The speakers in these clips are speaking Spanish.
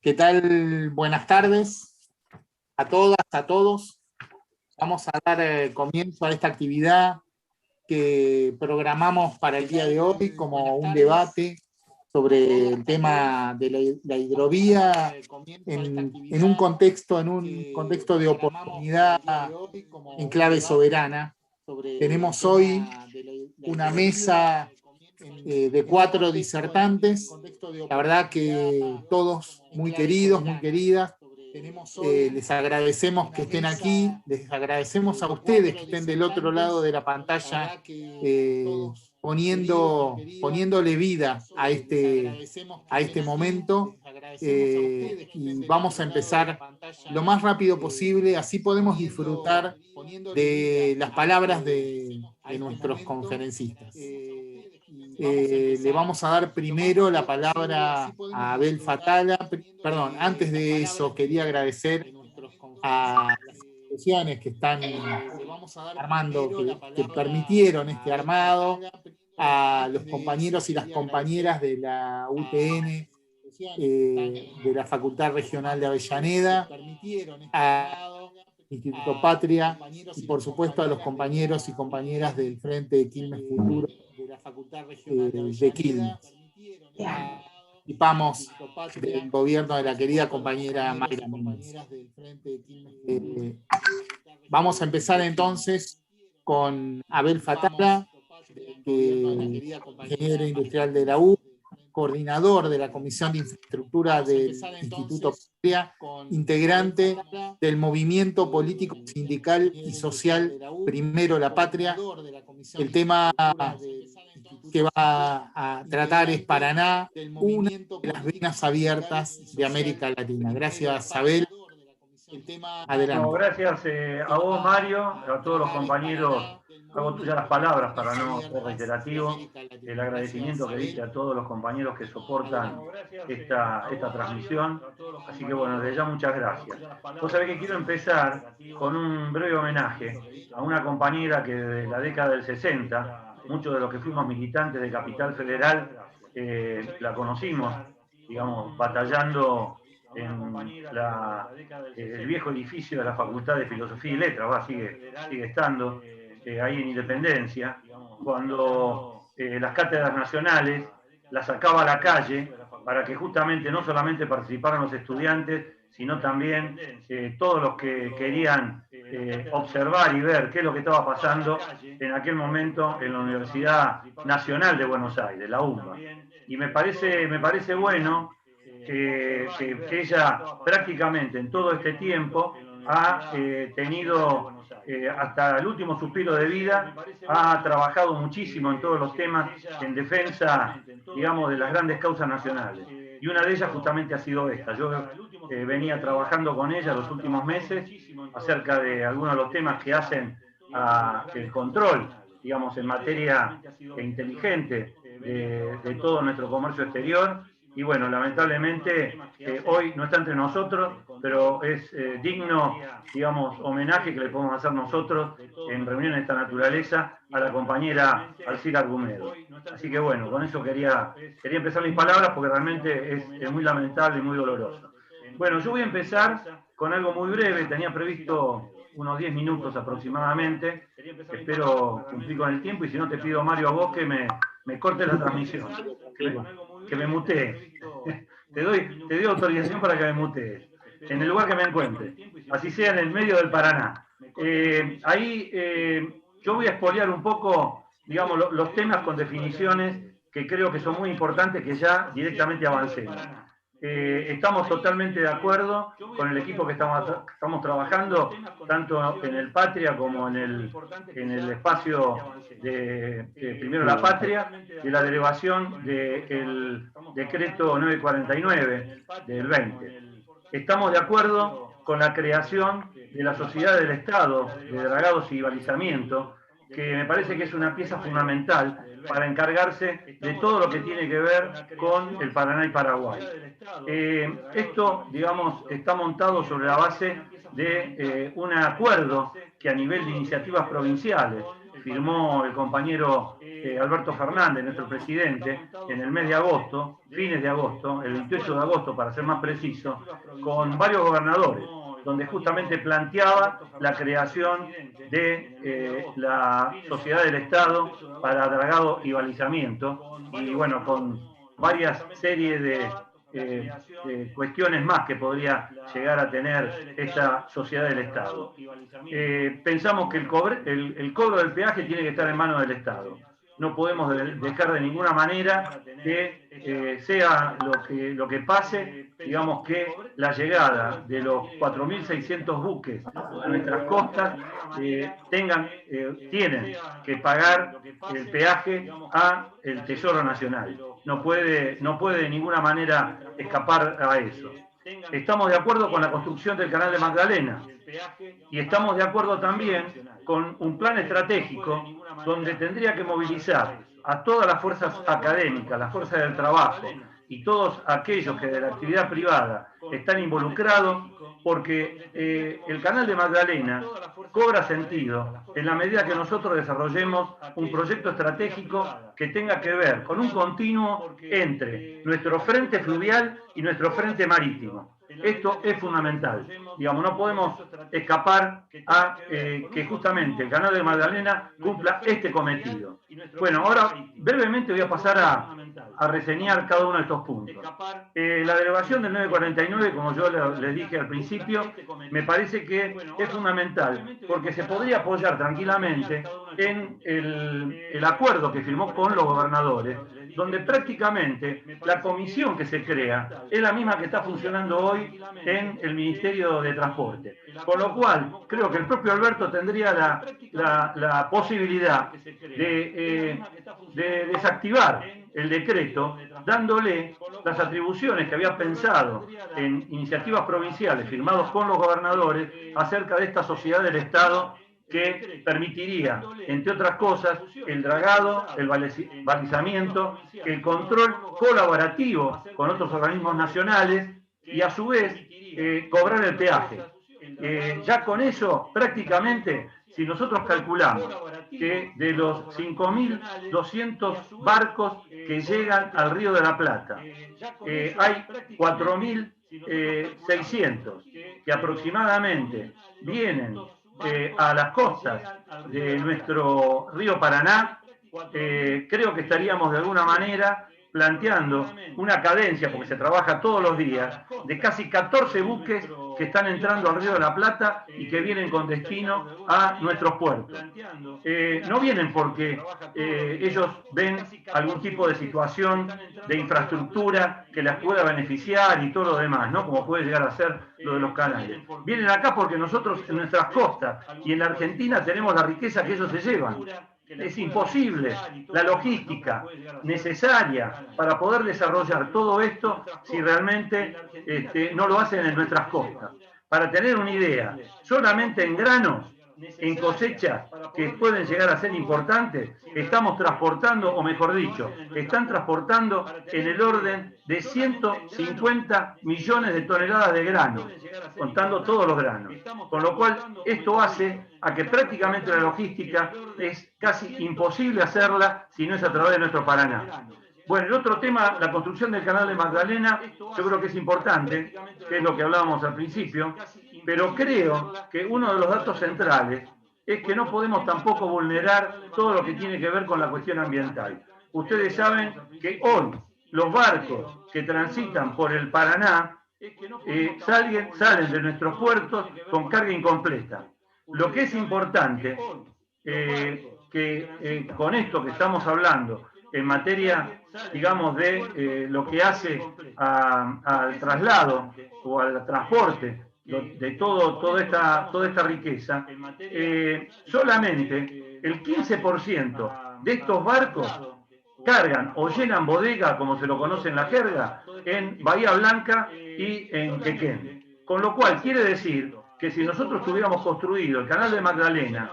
¿Qué tal? Buenas tardes a todas, a todos. Vamos a dar comienzo a esta actividad que programamos para el día de hoy como un debate sobre el tema de la hidrovía en un contexto de oportunidad en clave soberana. Tenemos hoy una mesa de 4 disertantes, la verdad que todos muy queridos, muy queridas. Les agradecemos que estén aquí, les agradecemos a ustedes que estén del otro lado de la pantalla poniéndole vida a este momento, y vamos a empezar lo más rápido posible, así podemos disfrutar de las palabras de nuestros conferencistas. Le vamos a dar primero la palabra a Abel Fatala. Perdón, antes de eso quería agradecer a las instituciones que están armando, que permitieron este armado, a los compañeros y las compañeras de la UTN, de la Facultad Regional de Avellaneda, a Instituto Patria y por supuesto a los compañeros y compañeras del Frente de Quilmes Futuro de Quilmes. Participamos del gobierno de la querida compañera Mayra Méndez. Vamos a empezar entonces con Abel Fatala, ingeniero industrial de la U, coordinador de la Comisión de Infraestructura del Instituto Patria, integrante del movimiento político, sindical y social Primero la Patria. El tema que va a tratar es Paraná, una de las venas abiertas de América Latina. Gracias, Abel. Adelante. No, gracias a vos, Mario, a todos los compañeros. Hago tuyas las palabras para no ser reiterativo. El agradecimiento que diste a todos los compañeros que soportan esta transmisión. Así que bueno, desde ya muchas gracias. Vos sabés que quiero empezar con un breve homenaje a una compañera que desde la década del 60, muchos de los que fuimos militantes de Capital Federal la conocimos, digamos, batallando en el viejo edificio de la Facultad de Filosofía y Letras, sigue estando ahí en Independencia, cuando las cátedras nacionales las sacaba a la calle para que justamente no solamente participaran los estudiantes, sino también todos los que querían observar y ver qué es lo que estaba pasando en aquel momento en la Universidad Nacional de Buenos Aires, la UNBA. Y me parece bueno que ella prácticamente en todo este tiempo ha tenido, hasta el último suspiro de vida, ha trabajado muchísimo en todos los temas en defensa, digamos, de las grandes causas nacionales. Y una de ellas justamente ha sido esta. Yo venía trabajando con ella los últimos meses acerca de algunos de los temas que hacen el control, digamos, en materia inteligente de todo nuestro comercio exterior. Y bueno, lamentablemente hoy no está entre nosotros, pero es digno, digamos, homenaje que le podemos hacer nosotros en reuniones de esta naturaleza a la compañera Alcira Argumedo. Así que bueno, con eso quería empezar mis palabras porque realmente es muy lamentable y muy doloroso. Bueno, yo voy a empezar con algo muy breve, tenía previsto unos 10 minutos aproximadamente, espero cumplir con el tiempo y si no te pido, Mario, a vos que me corte la transmisión, que me mutee. Te doy autorización para que me mutees, en el lugar que me encuentre, así sea en el medio del Paraná. Yo voy a expoliar un poco, digamos, los temas con definiciones que creo que son muy importantes que ya directamente avancemos. Estamos totalmente de acuerdo con el equipo que estamos trabajando, tanto en el Patria como en el espacio de Primero la Patria, de la derivación del decreto 949 del 20. Estamos de acuerdo con la creación de la Sociedad del Estado de Dragados y Balizamiento, que me parece que es una pieza fundamental para encargarse de todo lo que tiene que ver con el Paraná y Paraguay. Esto, digamos, está montado sobre la base de un acuerdo que a nivel de iniciativas provinciales firmó el compañero Alberto Fernández, nuestro presidente, en el mes de agosto, fines de agosto, el 28 de agosto para ser más preciso, con varios gobernadores, donde justamente planteaba la creación de la Sociedad del Estado para Dragado y Balizamiento, y bueno, con varias series de cuestiones más que podría llegar a tener esta sociedad del Estado. Pensamos que el cobro del peaje tiene que estar en manos del Estado. No podemos dejar de ninguna manera que sea lo que pase, digamos que la llegada de los 4.600 buques a nuestras costas tienen que pagar el peaje a el Tesoro Nacional. No puede de ninguna manera escapar a eso. Estamos de acuerdo con la construcción del Canal de Magdalena y estamos de acuerdo también con un plan estratégico donde tendría que movilizar a todas las fuerzas académicas, las fuerzas del trabajo y todos aquellos que de la actividad privada están involucrados, porque el Canal de Magdalena cobra sentido en la medida que nosotros desarrollemos un proyecto estratégico que tenga que ver con un continuo entre nuestro frente fluvial y nuestro frente marítimo. Esto es fundamental. Digamos, no podemos escapar a que justamente el Canal de Magdalena cumpla este cometido. Bueno, ahora brevemente voy a pasar a reseñar cada uno de estos puntos. La derogación del 949, como yo les dije al principio, me parece que es fundamental, porque se podría apoyar tranquilamente en el acuerdo que firmó con los gobernadores, donde prácticamente la comisión que se crea es la misma que está funcionando hoy en el Ministerio de Transporte. Con lo cual, creo que el propio Alberto tendría la posibilidad de desactivar el decreto, dándole las atribuciones que había pensado en iniciativas provinciales firmados con los gobernadores acerca de esta sociedad del Estado que permitiría, entre otras cosas, el dragado, el balizamiento, el control colaborativo con otros organismos nacionales y a su vez cobrar el peaje. Ya con eso, prácticamente, si nosotros calculamos que de los 5.200 barcos que llegan al Río de la Plata, hay 4.600 que aproximadamente vienen a las costas de nuestro río Paraná, creo que estaríamos de alguna manera planteando una cadencia, porque se trabaja todos los días, de casi 14 buques que están entrando al Río de la Plata y que vienen con destino a nuestros puertos. No vienen porque ellos ven algún tipo de situación de infraestructura que les pueda beneficiar y todo lo demás, ¿no? Como puede llegar a ser lo de los canales. Vienen acá porque nosotros en nuestras costas y en la Argentina tenemos la riqueza que ellos se llevan. Es imposible la logística necesaria para poder desarrollar todo esto si realmente no lo hacen en nuestras costas. Para tener una idea, solamente en granos, en cosechas que pueden llegar a ser importantes, estamos transportando, o mejor dicho, están transportando en el orden de 150 millones de toneladas de granos, contando todos los granos. Con lo cual, esto hace a que prácticamente la logística es casi imposible hacerla si no es a través de nuestro Paraná. Bueno, el otro tema, la construcción del Canal de Magdalena, yo creo que es importante, que es lo que hablábamos al principio, pero creo que uno de los datos centrales es que no podemos tampoco vulnerar todo lo que tiene que ver con la cuestión ambiental. Ustedes saben que hoy los barcos que transitan por el Paraná salen de nuestros puertos con carga incompleta. Lo que es importante, que con esto que estamos hablando, en materia, digamos, de lo que hace al traslado o al transporte de toda esta riqueza, solamente el 15% de estos barcos cargan o llenan bodega, como se lo conoce en la jerga, en Bahía Blanca y en Quequén. Con lo cual quiere decir que si nosotros tuviéramos construido el Canal de Magdalena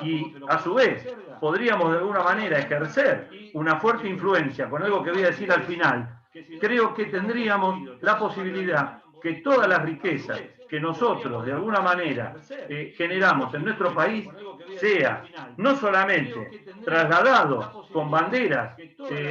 y a su vez podríamos de alguna manera ejercer una fuerte influencia con algo que voy a decir al final, creo que tendríamos la posibilidad que todas las riquezas que nosotros de alguna manera generamos en nuestro país sea no solamente trasladado con banderas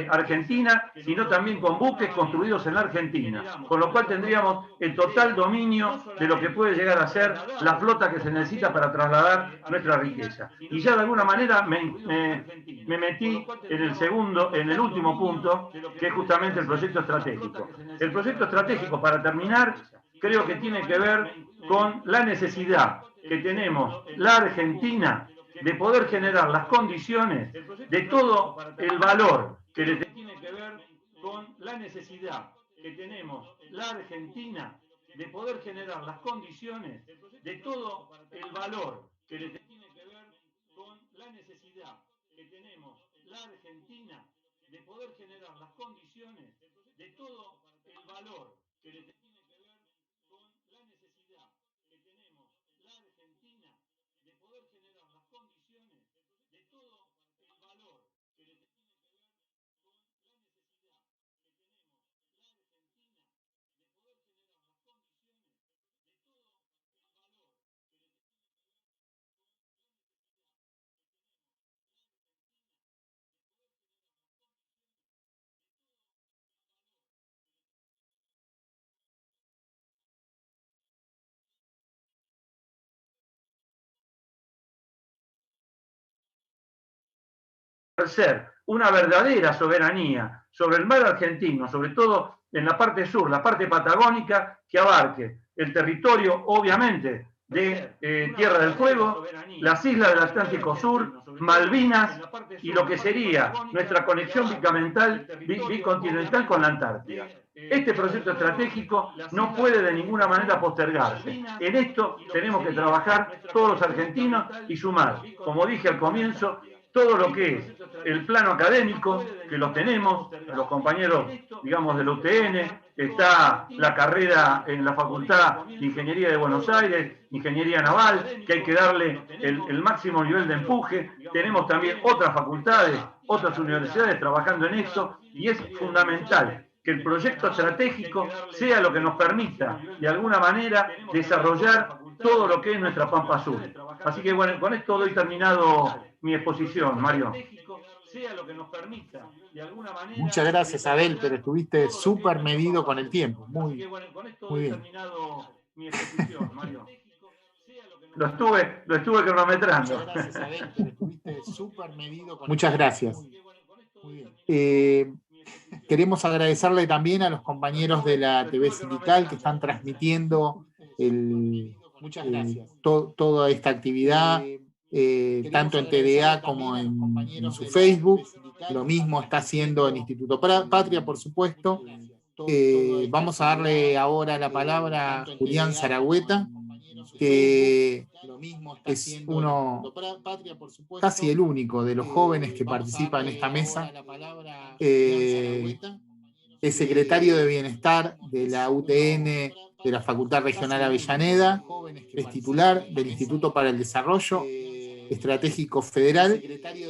argentinas, sino también con buques construidos en la Argentina, con lo cual tendríamos el total dominio de lo que puede llegar a ser la flota que se necesita para trasladar nuestra riqueza. Y ya de alguna manera me metí en el último punto, que es justamente el proyecto estratégico. El proyecto estratégico, para terminar, creo que tiene que ver con la necesidad que tenemos la Argentina de poder generar las condiciones de todo el valor que le tiene que ver con la necesidad que tenemos la Argentina de poder generar las condiciones de todo el valor que le tiene que ver con la necesidad que tenemos la Argentina de poder generar las condiciones de todo el valor que le tiene que ver con la necesidad que tenemos la Argentina de poder generar las condiciones de todo el valor que le tiene que ver con la necesidad que tenemos la Argentina de poder generar las condiciones de todo el valor que le tiene que ver con la necesidad que tenemos la Argentina de poder generar las condiciones de todo el valor que le tiene que ver con la ser una verdadera soberanía sobre el mar argentino, sobre todo en la parte sur, la parte patagónica, que abarque el territorio, obviamente, de Tierra del Fuego, las islas del Atlántico Sur, Malvinas y lo que sería nuestra conexión bicontinental con la Antártida. Este proyecto estratégico no puede de ninguna manera postergarse. En esto tenemos que trabajar todos los argentinos y sumar, como dije al comienzo, todo lo que es el plano académico, que lo tenemos, los compañeros, digamos, del UTN, está la carrera en la Facultad de Ingeniería de Buenos Aires, Ingeniería Naval, que hay que darle el máximo nivel de empuje. Tenemos también otras facultades, otras universidades trabajando en esto, y es fundamental que el proyecto estratégico sea lo que nos permita, de alguna manera, desarrollar todo lo que es nuestra Pampa Azul. Así que, bueno, con esto doy terminado mi exposición, Mario. Muchas gracias, Abel, pero estuviste súper medido con el tiempo. Muy bien. Lo estuve cronometrando. Muchas gracias, Abel, pero estuviste súper medido con Muchas gracias. Queremos agradecerle también a los compañeros de la TV Sindical que están transmitiendo toda esta actividad, tanto en TDA como en su Facebook. Lo mismo está haciendo el Instituto Patria, por supuesto. Vamos a darle ahora la palabra a Julián Zaragüeta, que es uno, casi el único de los jóvenes que participa en esta mesa. Es secretario de Bienestar de la UTN de la Facultad Regional Avellaneda, es titular del Instituto para el Desarrollo Estratégico Federal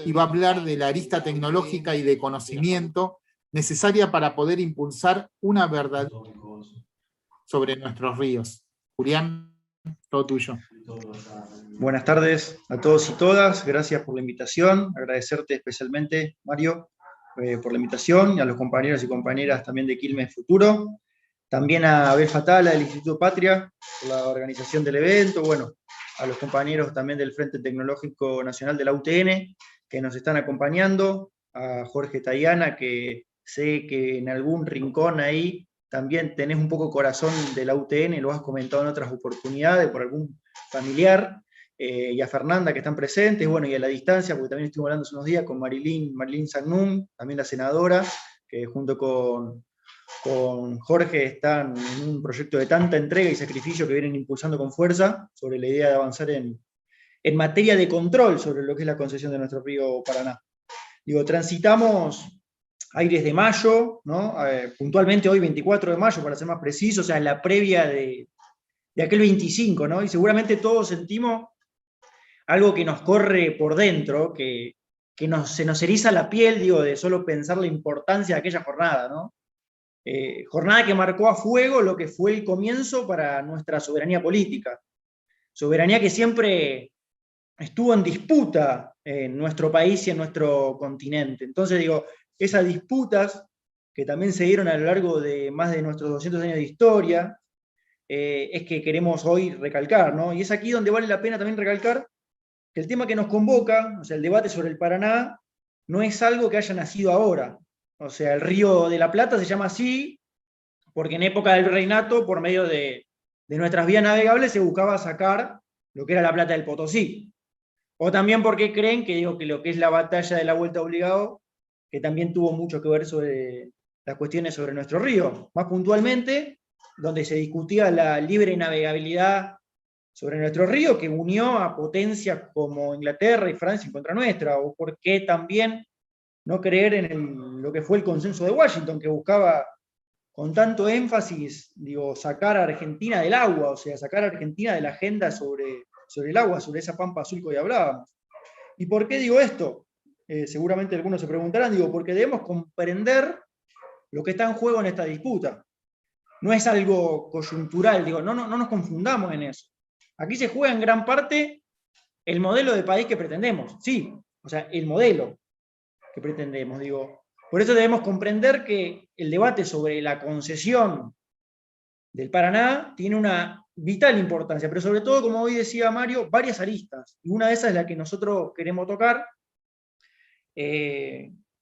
y va a hablar de la arista tecnológica y de conocimiento necesaria para poder impulsar una verdad sobre nuestros ríos. Julián, todo tuyo. Buenas tardes a todos y todas, gracias por la invitación, agradecerte especialmente, Mario, por la invitación, y a los compañeros y compañeras también de Quilmes Futuro, también a Abel Fatala del Instituto Patria por la organización del evento, bueno, a los compañeros también del Frente Tecnológico Nacional de la UTN que nos están acompañando, a Jorge Tayana, que sé que en algún rincón ahí también tenés un poco corazón de la UTN, lo has comentado en otras oportunidades por algún familiar, y a Fernanda que están presentes, bueno, y a la distancia, porque también estuvimos hablando hace unos días con Marilyn Sagnum, también la senadora, que junto con Jorge están en un proyecto de tanta entrega y sacrificio que vienen impulsando con fuerza sobre la idea de avanzar en materia de control sobre lo que es la concesión de nuestro río Paraná. Digo, transitamos aires de mayo, ¿no? Puntualmente hoy 24 de mayo, para ser más preciso, o sea, en la previa de aquel 25, ¿no? Y seguramente todos sentimos algo que nos corre por dentro, que se nos eriza la piel, digo, de solo pensar la importancia de aquella jornada, ¿no? Jornada que marcó a fuego lo que fue el comienzo para nuestra soberanía política. Soberanía que siempre estuvo en disputa en nuestro país y en nuestro continente. Entonces, digo, esas disputas que también se dieron a lo largo de más de nuestros 200 años de historia, es que queremos hoy recalcar, ¿no? Y es aquí donde vale la pena también recalcar que el tema que nos convoca, o sea, el debate sobre el Paraná, no es algo que haya nacido ahora. O sea, el Río de la Plata se llama así porque en época del Virreinato, por medio de nuestras vías navegables, se buscaba sacar lo que era la Plata del Potosí. O también porque creen que, digo, que lo que es la batalla de la Vuelta Obligado, que también tuvo mucho que ver sobre las cuestiones sobre nuestro río. Más puntualmente, donde se discutía la libre navegabilidad sobre nuestro río, que unió a potencias como Inglaterra y Francia en contra nuestra, o por qué también no creer en lo que fue el consenso de Washington, que buscaba con tanto énfasis, digo, sacar a Argentina del agua, o sea, sacar a Argentina de la agenda sobre el agua, sobre esa pampa azul que hoy hablábamos. ¿Y por qué digo esto? Seguramente algunos se preguntarán, digo, porque debemos comprender lo que está en juego en esta disputa. No es algo coyuntural, digo, no nos confundamos en eso. Aquí se juega en gran parte el modelo de país que pretendemos, sí, o sea, el modelo que pretendemos, digo. Por eso debemos comprender que el debate sobre la concesión del Paraná tiene una vital importancia, pero sobre todo, como hoy decía Mario, varias aristas. Y una de esas es la que nosotros queremos tocar,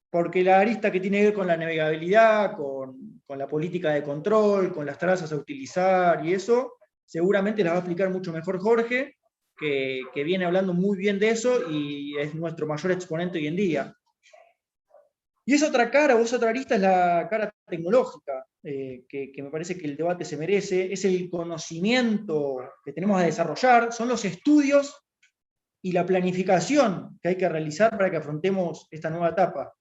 porque la arista que tiene que ver con la navegabilidad, con la política de control, con las trazas a utilizar y eso, seguramente las va a explicar mucho mejor Jorge, que viene hablando muy bien de eso y es nuestro mayor exponente hoy en día. Y esa otra cara, o esa otra arista, es la cara tecnológica, que me parece que el debate se merece, es el conocimiento que tenemos a desarrollar, son los estudios y la planificación que hay que realizar para que afrontemos esta nueva etapa.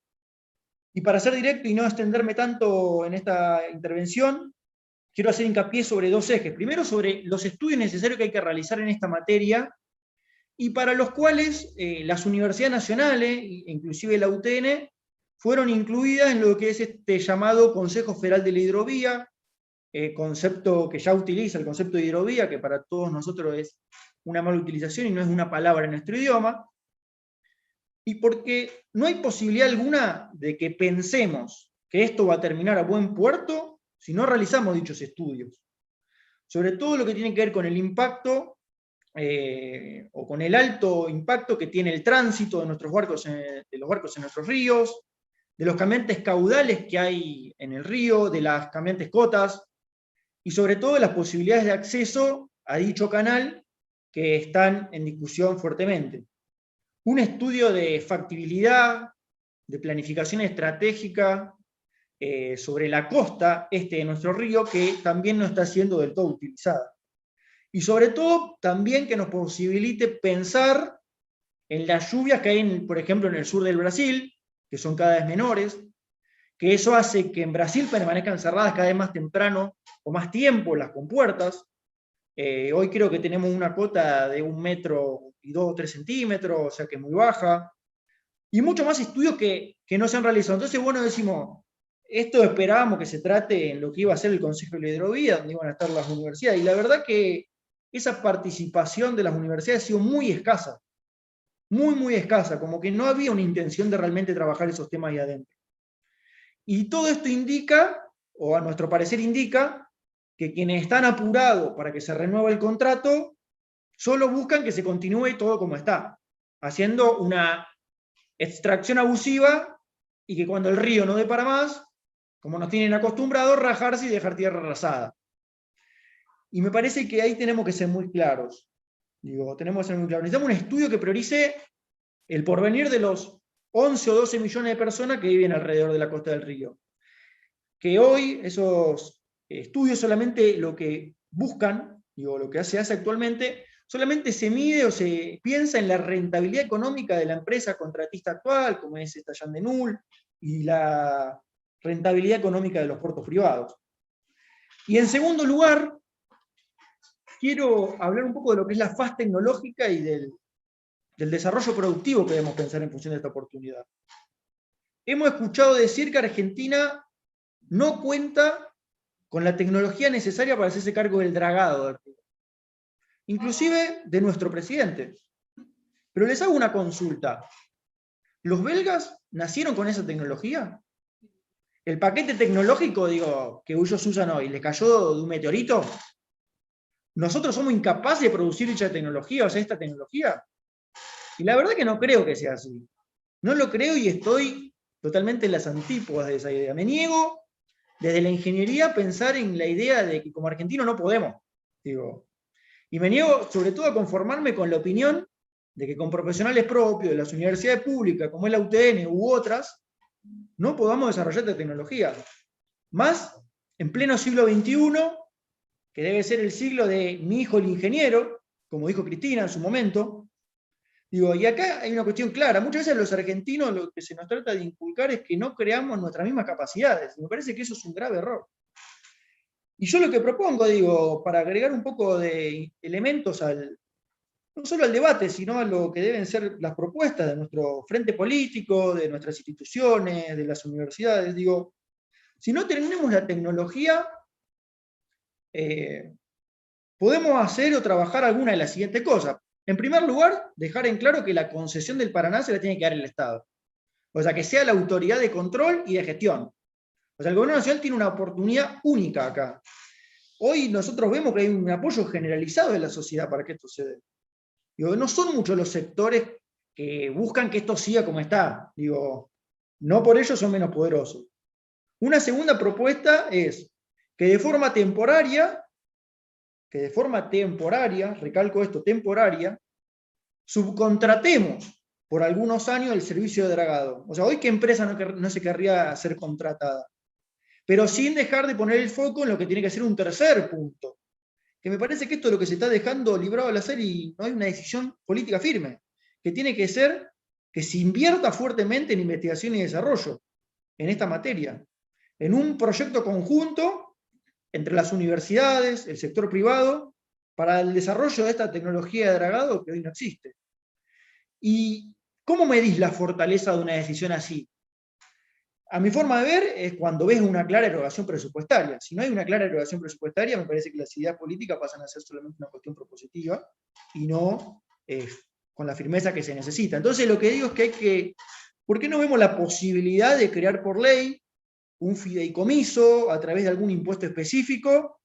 Y para ser directo y no extenderme tanto en esta intervención, quiero hacer hincapié sobre dos ejes. Primero, sobre los estudios necesarios que hay que realizar en esta materia, y para los cuales las universidades nacionales, inclusive la UTN, fueron incluidas en lo que es este llamado Consejo Federal de la Hidrovía, concepto que ya utiliza el concepto de hidrovía, que para todos nosotros es una mala utilización y no es una palabra en nuestro idioma, y porque no hay posibilidad alguna de que pensemos que esto va a terminar a buen puerto si no realizamos dichos estudios. Sobre todo lo que tiene que ver con el impacto, o con el alto impacto que tiene el tránsito de nuestros barcos, de los barcos en nuestros ríos, de los cambiantes caudales que hay en el río, de las cambiantes cotas, y sobre todo de las posibilidades de acceso a dicho canal que están en discusión fuertemente. Un estudio de factibilidad, de planificación estratégica sobre la costa este de nuestro río, que también no está siendo del todo utilizada. Y sobre todo, también que nos posibilite pensar en las lluvias que hay, por ejemplo, en el sur del Brasil, que son cada vez menores, que eso hace que en Brasil permanezcan cerradas cada vez más temprano o más tiempo las compuertas. Hoy creo que tenemos una cota de 1 metro y 2 o 3 centímetros, o sea que es muy baja. Y muchos más estudios que no se han realizado. Entonces, bueno, decimos, esto esperábamos que se trate en lo que iba a ser el Consejo de la Hidrovía, donde iban a estar las universidades. Y la verdad que esa participación de las universidades ha sido muy escasa. Muy, muy escasa, como que no había una intención de realmente trabajar esos temas ahí adentro. Y todo esto indica, o a nuestro parecer indica, que quienes están apurados para que se renueve el contrato, solo buscan que se continúe todo como está, haciendo una extracción abusiva y que cuando el río no dé para más, como nos tienen acostumbrados, rajarse y dejar tierra arrasada. Y me parece que ahí tenemos que ser muy claros. Digo, tenemos que ser muy claros. Necesitamos un estudio que priorice el porvenir de los 11 o 12 millones de personas que viven alrededor de la costa del río. Que hoy esos estudios solamente lo que buscan, digo, lo que se hace actualmente, solamente se mide o se piensa en la rentabilidad económica de la empresa contratista actual, como es esta Yandenul, y la rentabilidad económica de los puertos privados. Y en segundo lugar, quiero hablar un poco de lo que es la faz tecnológica y del desarrollo productivo que debemos pensar en función de esta oportunidad. Hemos escuchado decir que Argentina no cuenta con la tecnología necesaria para hacerse cargo del dragado del río, inclusive de nuestro presidente. Pero les hago una consulta. ¿Los belgas nacieron con esa tecnología? ¿El paquete tecnológico, que ellos usan hoy, les cayó de un meteorito? ¿Nosotros somos incapaces de producir dicha tecnología, o sea, esta tecnología? Y la verdad que no creo que sea así. No lo creo y estoy totalmente en las antípodas de esa idea. Me niego desde la ingeniería a pensar en la idea de que como argentino no podemos. Y me niego sobre todo a conformarme con la opinión de que con profesionales propios de las universidades públicas, como es la UTN u otras, no podamos desarrollar esta tecnología. Más en pleno siglo XXI, que debe ser el siglo de mi hijo el ingeniero, como dijo Cristina en su momento. Y acá hay una cuestión clara. Muchas veces los argentinos lo que se nos trata de inculcar es que no creamos nuestras mismas capacidades. Me parece que eso es un grave error. Y yo lo que propongo, para agregar un poco de elementos no solo al debate, sino a lo que deben ser las propuestas de nuestro frente político, de nuestras instituciones, de las universidades, si no tenemos la tecnología, podemos hacer o trabajar alguna de las siguientes cosas. En primer lugar, dejar en claro que la concesión del Paraná se la tiene que dar el Estado. O sea, que sea la autoridad de control y de gestión. O sea, el gobierno nacional tiene una oportunidad única acá. Hoy nosotros vemos que hay un apoyo generalizado de la sociedad para que esto se dé. No son muchos los sectores que buscan que esto siga como está. No por ello son menos poderosos. Una segunda propuesta es que de forma temporaria, recalco esto, temporaria, subcontratemos por algunos años el servicio de dragado. O sea, hoy qué empresa no se querría ser contratada. Pero sin dejar de poner el foco en lo que tiene que ser un tercer punto. Que me parece que esto es lo que se está dejando librado al hacer y no hay una decisión política firme. Que tiene que ser que se invierta fuertemente en investigación y desarrollo en esta materia. En un proyecto conjunto entre las universidades, el sector privado, para el desarrollo de esta tecnología de dragado que hoy no existe. ¿Y cómo medís la fortaleza de una decisión así? A mi forma de ver, es cuando ves una clara erogación presupuestaria. Si no hay una clara erogación presupuestaria, me parece que las ideas políticas pasan a ser solamente una cuestión propositiva y no con la firmeza que se necesita. Entonces lo que digo es que ¿por qué no vemos la posibilidad de crear por ley un fideicomiso a través de algún impuesto específico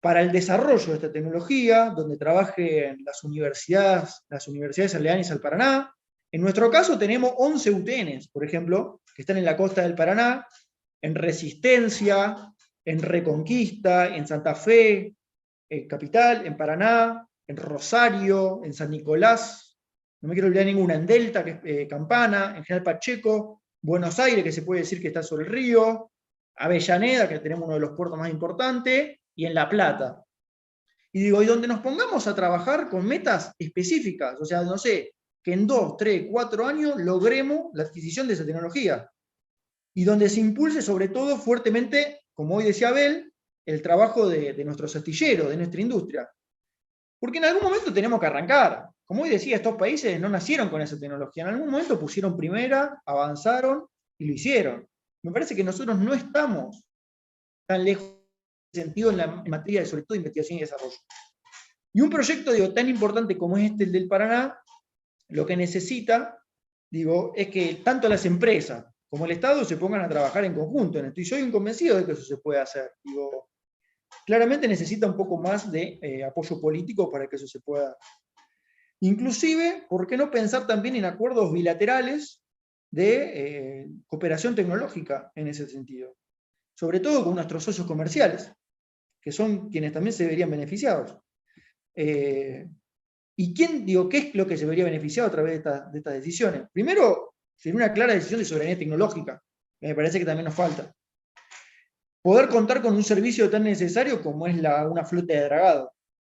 para el desarrollo de esta tecnología, donde trabajen las universidades aledañas al Paraná? En nuestro caso tenemos 11 UTNs, por ejemplo, que están en la costa del Paraná, en Resistencia, en Reconquista, en Santa Fe, en Capital, en Paraná, en Rosario, en San Nicolás, no me quiero olvidar ninguna, en Delta, que es Campana, en General Pacheco, Buenos Aires, que se puede decir que está sobre el río, Avellaneda, que tenemos uno de los puertos más importantes, y en La Plata. Y donde nos pongamos a trabajar con metas específicas, o sea, no sé, que en 2, 3, 4 años logremos la adquisición de esa tecnología. Y donde se impulse sobre todo fuertemente, como hoy decía Abel, el trabajo de nuestros astilleros, de nuestra industria. Porque en algún momento tenemos que arrancar. Como hoy decía, estos países no nacieron con esa tecnología. En algún momento pusieron primera, avanzaron y lo hicieron. Me parece que nosotros no estamos tan lejos en ese sentido en materia de, sobre todo, investigación y desarrollo. Y un proyecto tan importante como es el del Paraná, lo que necesita, es que tanto las empresas como el Estado se pongan a trabajar en conjunto en esto. Y soy un convencido de que eso se puede hacer. Claramente necesita un poco más de apoyo político para que eso se pueda. Inclusive, ¿por qué no pensar también en acuerdos bilaterales de cooperación tecnológica en ese sentido? Sobre todo con nuestros socios comerciales, que son quienes también se verían beneficiados. ¿Y qué es lo que se vería beneficiado a través de estas decisiones? Primero, sería una clara decisión de soberanía tecnológica, que me parece que también nos falta. Poder contar con un servicio tan necesario como es una flota de dragado,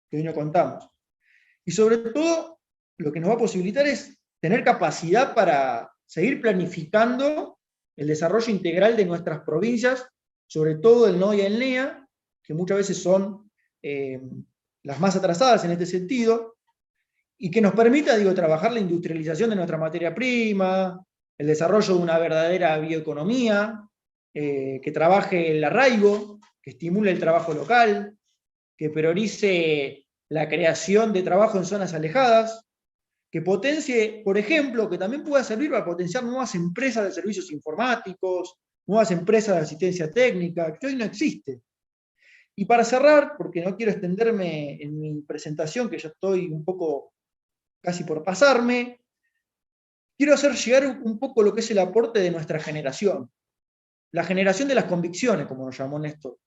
que hoy no contamos. Y sobre todo, lo que nos va a posibilitar es tener capacidad para seguir planificando el desarrollo integral de nuestras provincias, sobre todo el NOA y el NEA, que muchas veces son las más atrasadas en este sentido, y que nos permita, trabajar la industrialización de nuestra materia prima, el desarrollo de una verdadera bioeconomía, que trabaje el arraigo, que estimule el trabajo local, que priorice la creación de trabajo en zonas alejadas, que potencie, por ejemplo, que también pueda servir para potenciar nuevas empresas de servicios informáticos, nuevas empresas de asistencia técnica, que hoy no existe. Y para cerrar, porque no quiero extenderme en mi presentación, que ya estoy un poco casi por pasarme, quiero hacer llegar un poco lo que es el aporte de nuestra generación. La generación de las convicciones, como nos llamó Néstor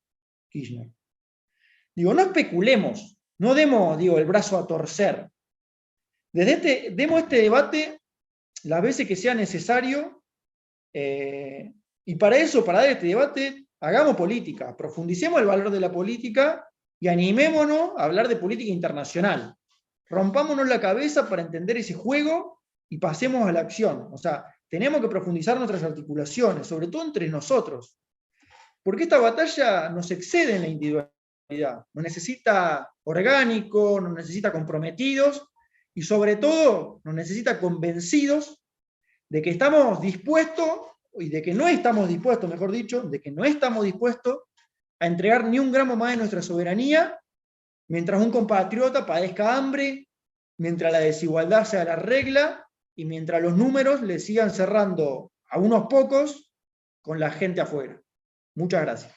Kirchner. Digo, no especulemos, no demos, el brazo a torcer. Demos este debate las veces que sea necesario, y para eso, para dar este debate, hagamos política, profundicemos el valor de la política y animémonos a hablar de política internacional. Rompámonos la cabeza para entender ese juego y pasemos a la acción. O sea, tenemos que profundizar nuestras articulaciones, sobre todo entre nosotros. Porque esta batalla nos excede en la individualidad, nos necesita orgánico, nos necesita comprometidos y sobre todo nos necesita convencidos de que estamos dispuestos, y de que no estamos dispuestos, mejor dicho, de que no estamos dispuestos a entregar ni un gramo más de nuestra soberanía mientras un compatriota padezca hambre, mientras la desigualdad sea la regla y mientras los números le sigan cerrando a unos pocos con la gente afuera. Muchas gracias.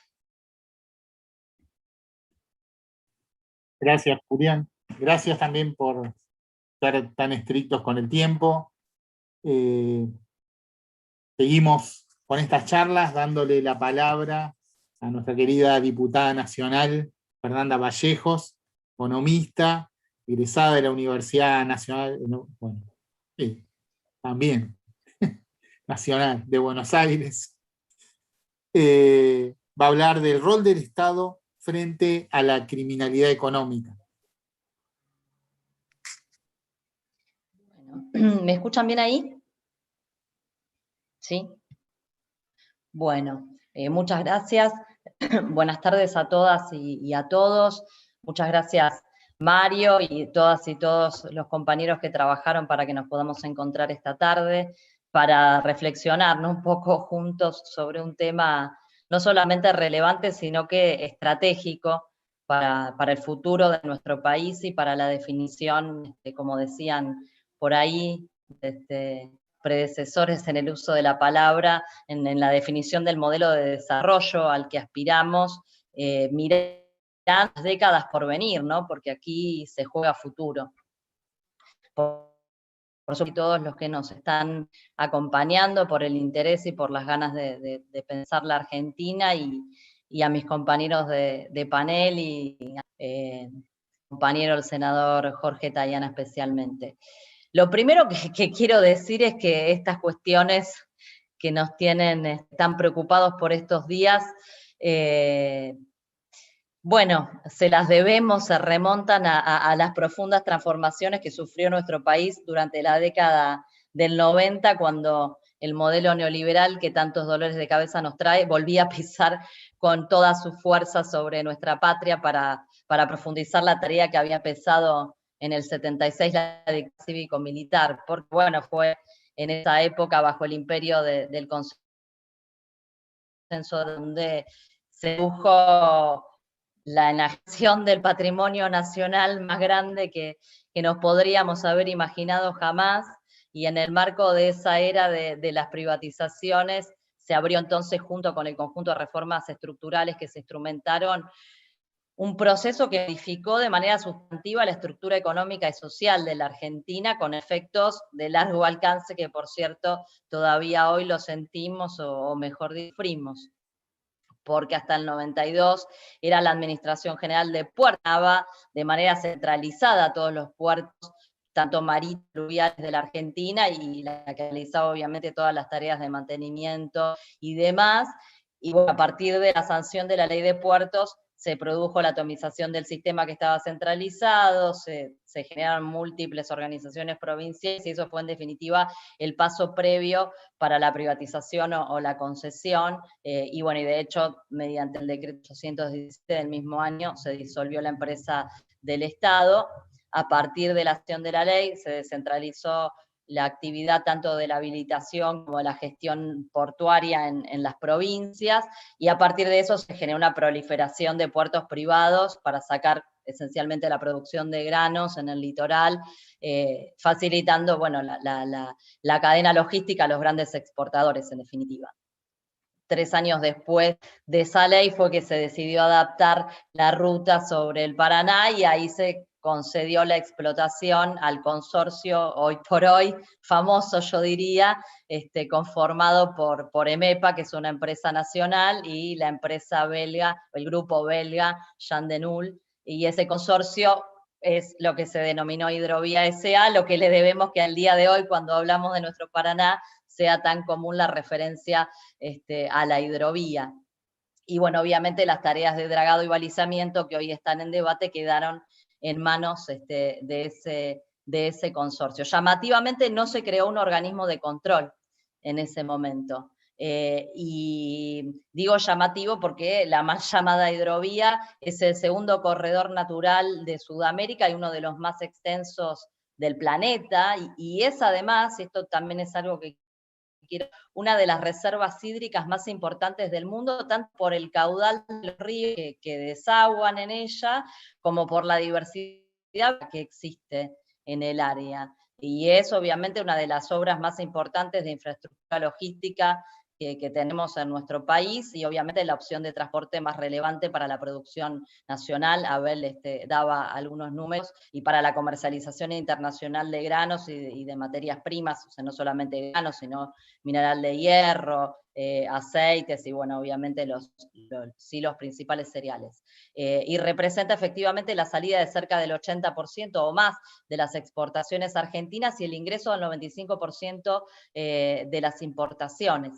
Gracias, Julián. Gracias también por estar tan estrictos con el tiempo. Seguimos con estas charlas, dándole la palabra a nuestra querida diputada nacional, Fernanda Vallejos, economista, egresada de la Universidad Nacional, bueno, sí, también, Nacional de Buenos Aires. Va a hablar del rol del Estado frente a la criminalidad económica. Bueno, ¿me escuchan bien ahí? ¿Sí? Bueno, muchas gracias. Buenas tardes a todas y a todos. Muchas gracias, Mario, y todas y todos los compañeros que trabajaron para que nos podamos encontrar esta tarde, para reflexionar, ¿no?, un poco juntos sobre un tema no solamente relevante, sino que estratégico para el futuro de nuestro país y para la definición, como decían por ahí, predecesores en el uso de la palabra, en la definición del modelo de desarrollo al que aspiramos, mirando las décadas por venir, ¿no?, porque aquí se juega futuro. Por supuesto, todos los que nos están acompañando, por el interés y por las ganas de pensar la Argentina, y a mis compañeros de panel y compañero el senador Jorge Tayana especialmente. Lo primero que quiero decir es que estas cuestiones que nos tienen tan preocupados por estos días, bueno, se las debemos, se remontan a las profundas transformaciones que sufrió nuestro país durante la década del 90, cuando el modelo neoliberal que tantos dolores de cabeza nos trae volvía a pisar con toda su fuerza sobre nuestra patria para profundizar la tarea que había empezado en el 76 la dictadura cívico-militar, porque bueno, fue en esa época bajo el imperio del consenso donde se produjo la enajenación del patrimonio nacional más grande que nos podríamos haber imaginado jamás, y en el marco de esa era de las privatizaciones se abrió entonces, junto con el conjunto de reformas estructurales que se instrumentaron, un proceso que modificó de manera sustantiva la estructura económica y social de la Argentina, con efectos de largo alcance que, por cierto, todavía hoy lo sentimos, o mejor sufrimos, porque hasta el 92 era la Administración General de Puertos, de manera centralizada todos los puertos, tanto marítimos y fluviales de la Argentina, y la que realizaba obviamente todas las tareas de mantenimiento y demás. Y bueno, a partir de la sanción de la Ley de Puertos, se produjo la atomización del sistema que estaba centralizado, se generaron múltiples organizaciones provinciales, y eso fue en definitiva el paso previo para la privatización o la concesión, y bueno, y de hecho, mediante el decreto 817 del mismo año, se disolvió la empresa del Estado. A partir de la acción de la ley, se descentralizó la actividad tanto de la habilitación como de la gestión portuaria en las provincias, y a partir de eso se generó una proliferación de puertos privados para sacar esencialmente la producción de granos en el litoral, facilitando, bueno, la cadena logística a los grandes exportadores, en definitiva. 3 años después de esa ley fue que se decidió adaptar la ruta sobre el Paraná, y ahí se concedió la explotación al consorcio, hoy por hoy, famoso yo diría, conformado por EMEPA, que es una empresa nacional, y la empresa belga, el grupo belga Jan de Null, y ese consorcio es lo que se denominó Hidrovía S.A., lo que le debemos que al día de hoy, cuando hablamos de nuestro Paraná, sea tan común la referencia a la hidrovía. Y bueno, obviamente las tareas de dragado y balizamiento que hoy están en debate quedaron en manos de ese consorcio. Llamativamente no se creó un organismo de control en ese momento. Y digo llamativo porque la más llamada hidrovía es el segundo corredor natural de Sudamérica y uno de los más extensos del planeta, y es además, esto también es algo que una de las reservas hídricas más importantes del mundo, tanto por el caudal de los ríos que desaguan en ella, como por la diversidad que existe en el área. Y es obviamente una de las obras más importantes de infraestructura logística que tenemos en nuestro país, y obviamente la opción de transporte más relevante para la producción nacional. Abel daba algunos números, y para la comercialización internacional de granos y de materias primas, o sea, no solamente granos, sino mineral de hierro, aceites, y bueno, obviamente los principales cereales. Y representa efectivamente la salida de cerca del 80% o más de las exportaciones argentinas, y el ingreso del 95% de las importaciones.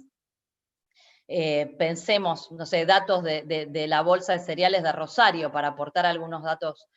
Pensemos, no sé, datos de la bolsa de cereales de Rosario, para aportar algunos datos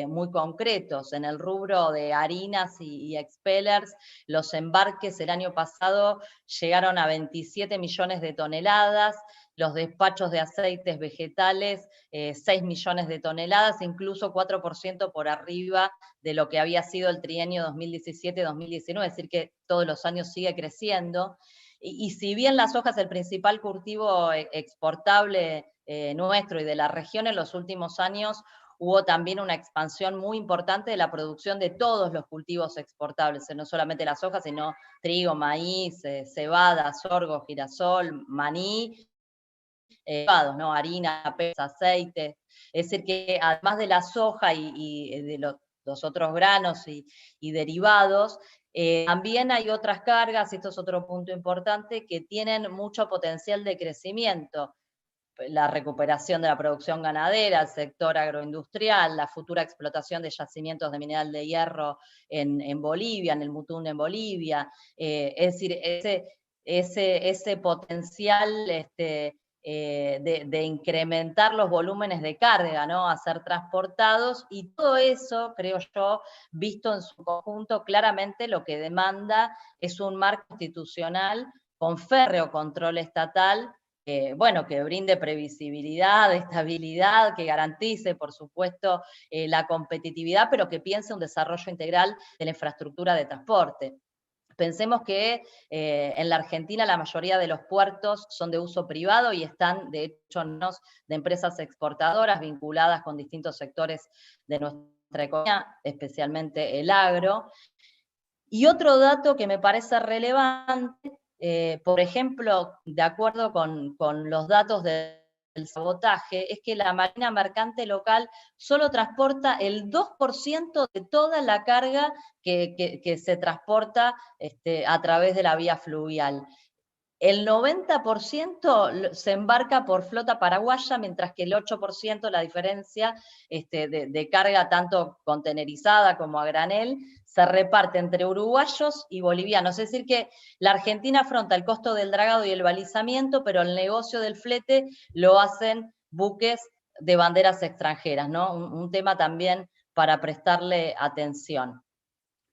muy concretos. En el rubro de harinas y expellers, los embarques el año pasado llegaron a 27 millones de toneladas, los despachos de aceites vegetales 6 millones de toneladas, incluso 4% por arriba de lo que había sido el trienio 2017-2019, es decir que todos los años sigue creciendo. Y si bien la soja es el principal cultivo exportable nuestro y de la región, en los últimos años hubo también una expansión muy importante de la producción de todos los cultivos exportables, no solamente la soja, sino trigo, maíz, cebada, sorgo, girasol, maní, ¿no? Harina, pez, aceite. Es decir que además de la soja y de los otros granos y derivados, también hay otras cargas, y esto es otro punto importante, que tienen mucho potencial de crecimiento. La recuperación de la producción ganadera, el sector agroindustrial, la futura explotación de yacimientos de mineral de hierro en Bolivia, en el Mutún en Bolivia. Es decir, ese potencial de incrementar los volúmenes de carga, ¿no?, a ser transportados, y todo eso, creo yo, visto en su conjunto, claramente lo que demanda es un marco institucional con férreo control estatal, bueno, que brinde previsibilidad, estabilidad, que garantice, por supuesto, la competitividad, pero que piense un desarrollo integral de la infraestructura de transporte. Pensemos que en la Argentina la mayoría de los puertos son de uso privado y están, de hecho, en manos de empresas exportadoras vinculadas con distintos sectores de nuestra economía, especialmente el agro. Y otro dato que me parece relevante, por ejemplo, de acuerdo con los datos del sabotaje, es que la marina mercante local solo transporta el 2% de toda la carga que se transporta a través de la vía fluvial. El 90% se embarca por flota paraguaya, mientras que el 8%, la diferencia de carga tanto contenerizada como a granel, se reparte entre uruguayos y bolivianos. Es decir que la Argentina afronta el costo del dragado y el balizamiento, pero el negocio del flete lo hacen buques de banderas extranjeras, ¿no? Un tema también para prestarle atención.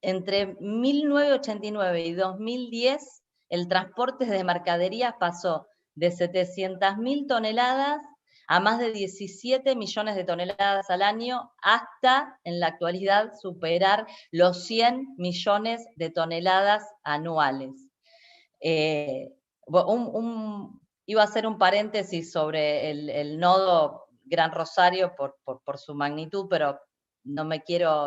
Entre 1989 y 2010, el transporte de mercaderías pasó de 700.000 toneladas a más de 17 millones de toneladas al año, hasta en la actualidad superar los 100 millones de toneladas anuales. Iba a hacer un paréntesis sobre el nodo Gran Rosario por su magnitud, pero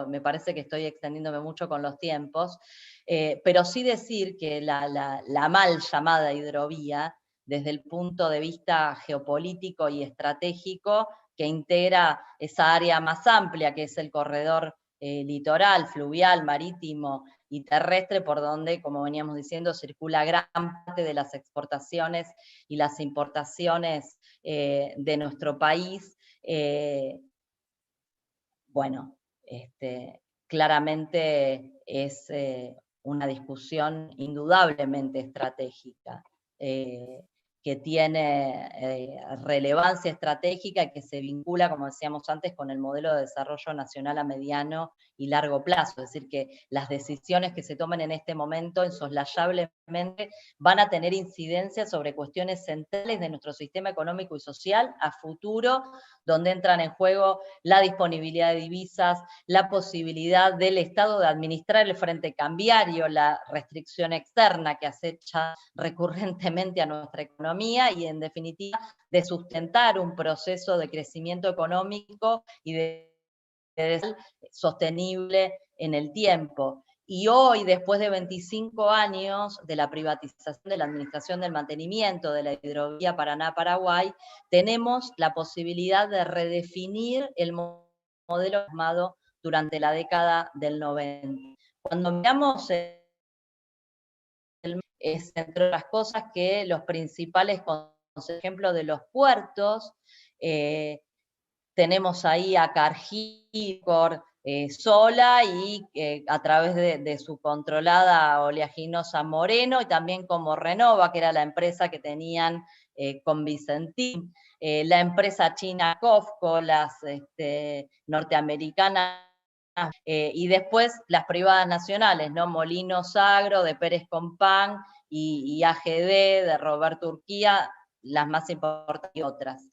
me parece que estoy extendiéndome mucho con los tiempos, pero sí decir que la mal llamada hidrovía, desde el punto de vista geopolítico y estratégico, que integra esa área más amplia que es el corredor litoral, fluvial, marítimo y terrestre, por donde, como veníamos diciendo, circula gran parte de las exportaciones y las importaciones de nuestro país. Bueno, claramente es una discusión indudablemente estratégica, que tiene relevancia estratégica y que se vincula, como decíamos antes, con el modelo de desarrollo nacional a mediano y largo plazo. Es decir, que las decisiones que se tomen en este momento insoslayablemente van a tener incidencia sobre cuestiones centrales de nuestro sistema económico y social a futuro, donde entran en juego la disponibilidad de divisas, la posibilidad del Estado de administrar el frente cambiario, la restricción externa que acecha recurrentemente a nuestra economía y, en definitiva, de sustentar un proceso de crecimiento económico y de sostenible en el tiempo. Y hoy, después de 25 años de la privatización de la administración del mantenimiento de la hidrovía Paraná-Paraguay, tenemos la posibilidad de redefinir el modelo formado durante la década del 90. Cuando miramos es, entre otras cosas, que los principales ejemplos de los puertos, tenemos ahí a Cargicor, sola y a través de su controlada oleaginosa Moreno, y también como Renova, que era la empresa que tenían con Vicentín, la empresa china COFCO, las norteamericanas, y después las privadas nacionales, ¿no? Molinos Agro, de Pérez Compán, y AGD, de Roberto Urquía, las más importantes y otras.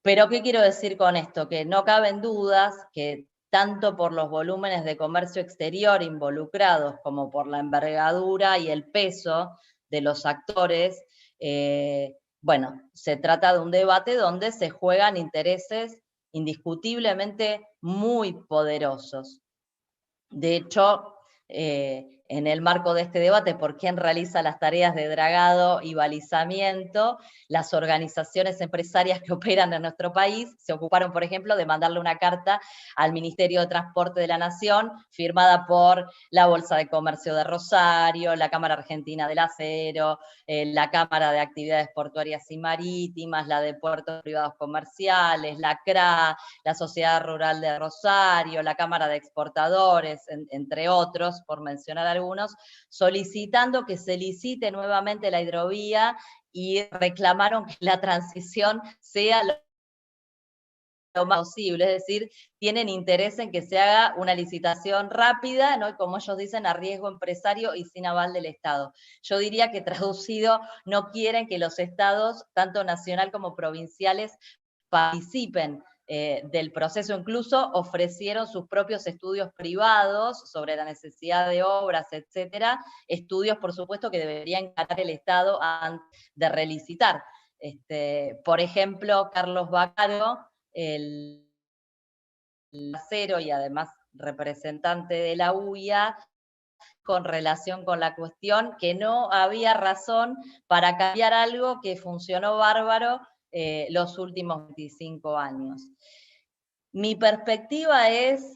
Pero, ¿qué quiero decir con esto? Que no caben dudas que tanto por los volúmenes de comercio exterior involucrados como por la envergadura y el peso de los actores, bueno, se trata de un debate donde se juegan intereses indiscutiblemente muy poderosos. De hecho, en el marco de este debate, por quién realiza las tareas de dragado y balizamiento, las organizaciones empresarias que operan en nuestro país se ocuparon, por ejemplo, de mandarle una carta al Ministerio de Transporte de la Nación, firmada por la Bolsa de Comercio de Rosario, la Cámara Argentina del Acero, la Cámara de Actividades Portuarias y Marítimas, la de Puertos Privados Comerciales, la CRA, la Sociedad Rural de Rosario, la Cámara de Exportadores, entre otros, por mencionar algunos, solicitando que se licite nuevamente la hidrovía y reclamaron que la transición sea lo más posible, es decir, tienen interés en que se haga una licitación rápida, ¿no? Y como ellos dicen, a riesgo empresario y sin aval del Estado. Yo diría que traducido, no quieren que los estados, tanto nacional como provinciales, participen del proceso. Incluso ofrecieron sus propios estudios privados sobre la necesidad de obras, etcétera, estudios, por supuesto, que debería encargar el Estado antes de relicitar. Por ejemplo, Carlos Baccaro, el acero y además representante de la UIA, con relación con la cuestión, que no había razón para cambiar algo que funcionó bárbaro los últimos 25 años. Mi perspectiva es,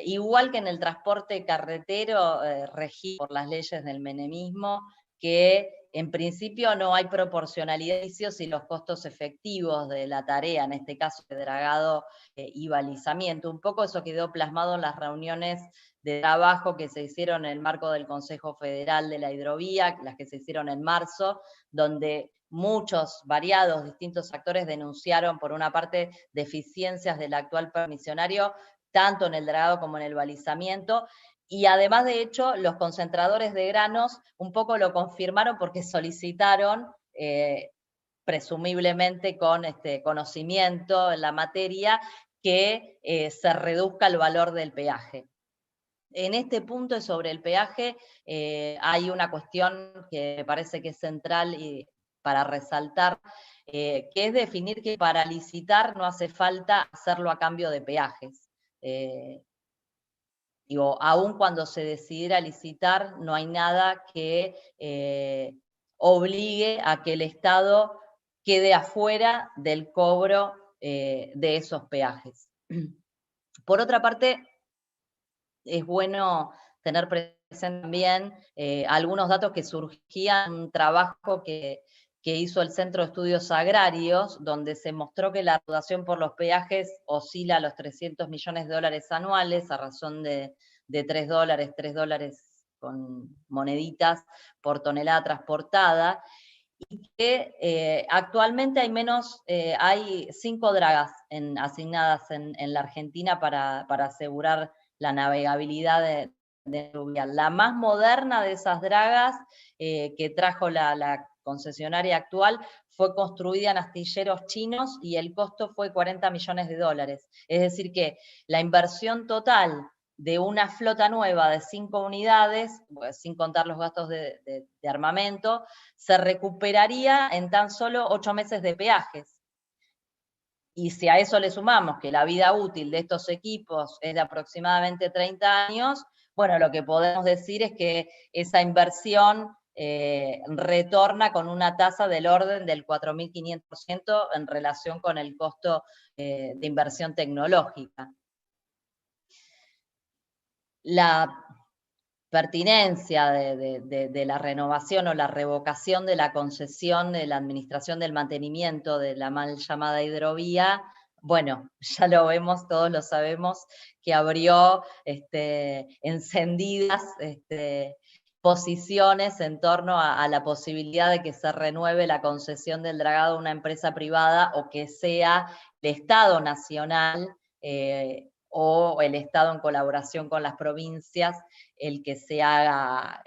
igual que en el transporte carretero, regido por las leyes del menemismo, que en principio no hay proporcionalidad y los costos efectivos de la tarea, en este caso de dragado y balizamiento. Un poco eso quedó plasmado en las reuniones de trabajo que se hicieron en el marco del Consejo Federal de la Hidrovía, las que se hicieron en marzo, donde muchos, variados, distintos actores denunciaron, por una parte, deficiencias del actual permisionario, tanto en el dragado como en el balizamiento, y además, de hecho, los concentradores de granos un poco lo confirmaron porque solicitaron, presumiblemente con conocimiento en la materia, que se reduzca el valor del peaje. En este punto sobre el peaje hay una cuestión que me parece que es central y para resaltar, que es definir que para licitar no hace falta hacerlo a cambio de peajes. Digo, aun cuando se decidiera licitar, no hay nada que obligue a que el Estado quede afuera del cobro de esos peajes. Por otra parte, es bueno tener presente también algunos datos que surgían en un trabajo que hizo el Centro de Estudios Agrarios, donde se mostró que la recaudación por los peajes oscila a los 300 millones de dólares anuales, a razón de $3 con moneditas por tonelada transportada, y que actualmente hay 5 dragas asignadas en la Argentina para asegurar la navegabilidad de fluvial. La más moderna de esas dragas que trajo la concesionaria actual fue construida en astilleros chinos y el costo fue 40 millones de dólares. Es decir que la inversión total de una flota nueva de 5 unidades, sin contar los gastos de armamento, se recuperaría en tan solo 8 meses de peajes. Y si a eso le sumamos que la vida útil de estos equipos es de aproximadamente 30 años, bueno, lo que podemos decir es que esa inversión retorna con una tasa del orden del 4.500% en relación con el costo de inversión tecnológica. La pertinencia de la renovación o la revocación de la concesión de la administración del mantenimiento de la mal llamada hidrovía, bueno, ya lo vemos, todos lo sabemos, que abrió encendidas posiciones en torno a la posibilidad de que se renueve la concesión del dragado a una empresa privada o que sea el Estado nacional o el Estado en colaboración con las provincias el que se haga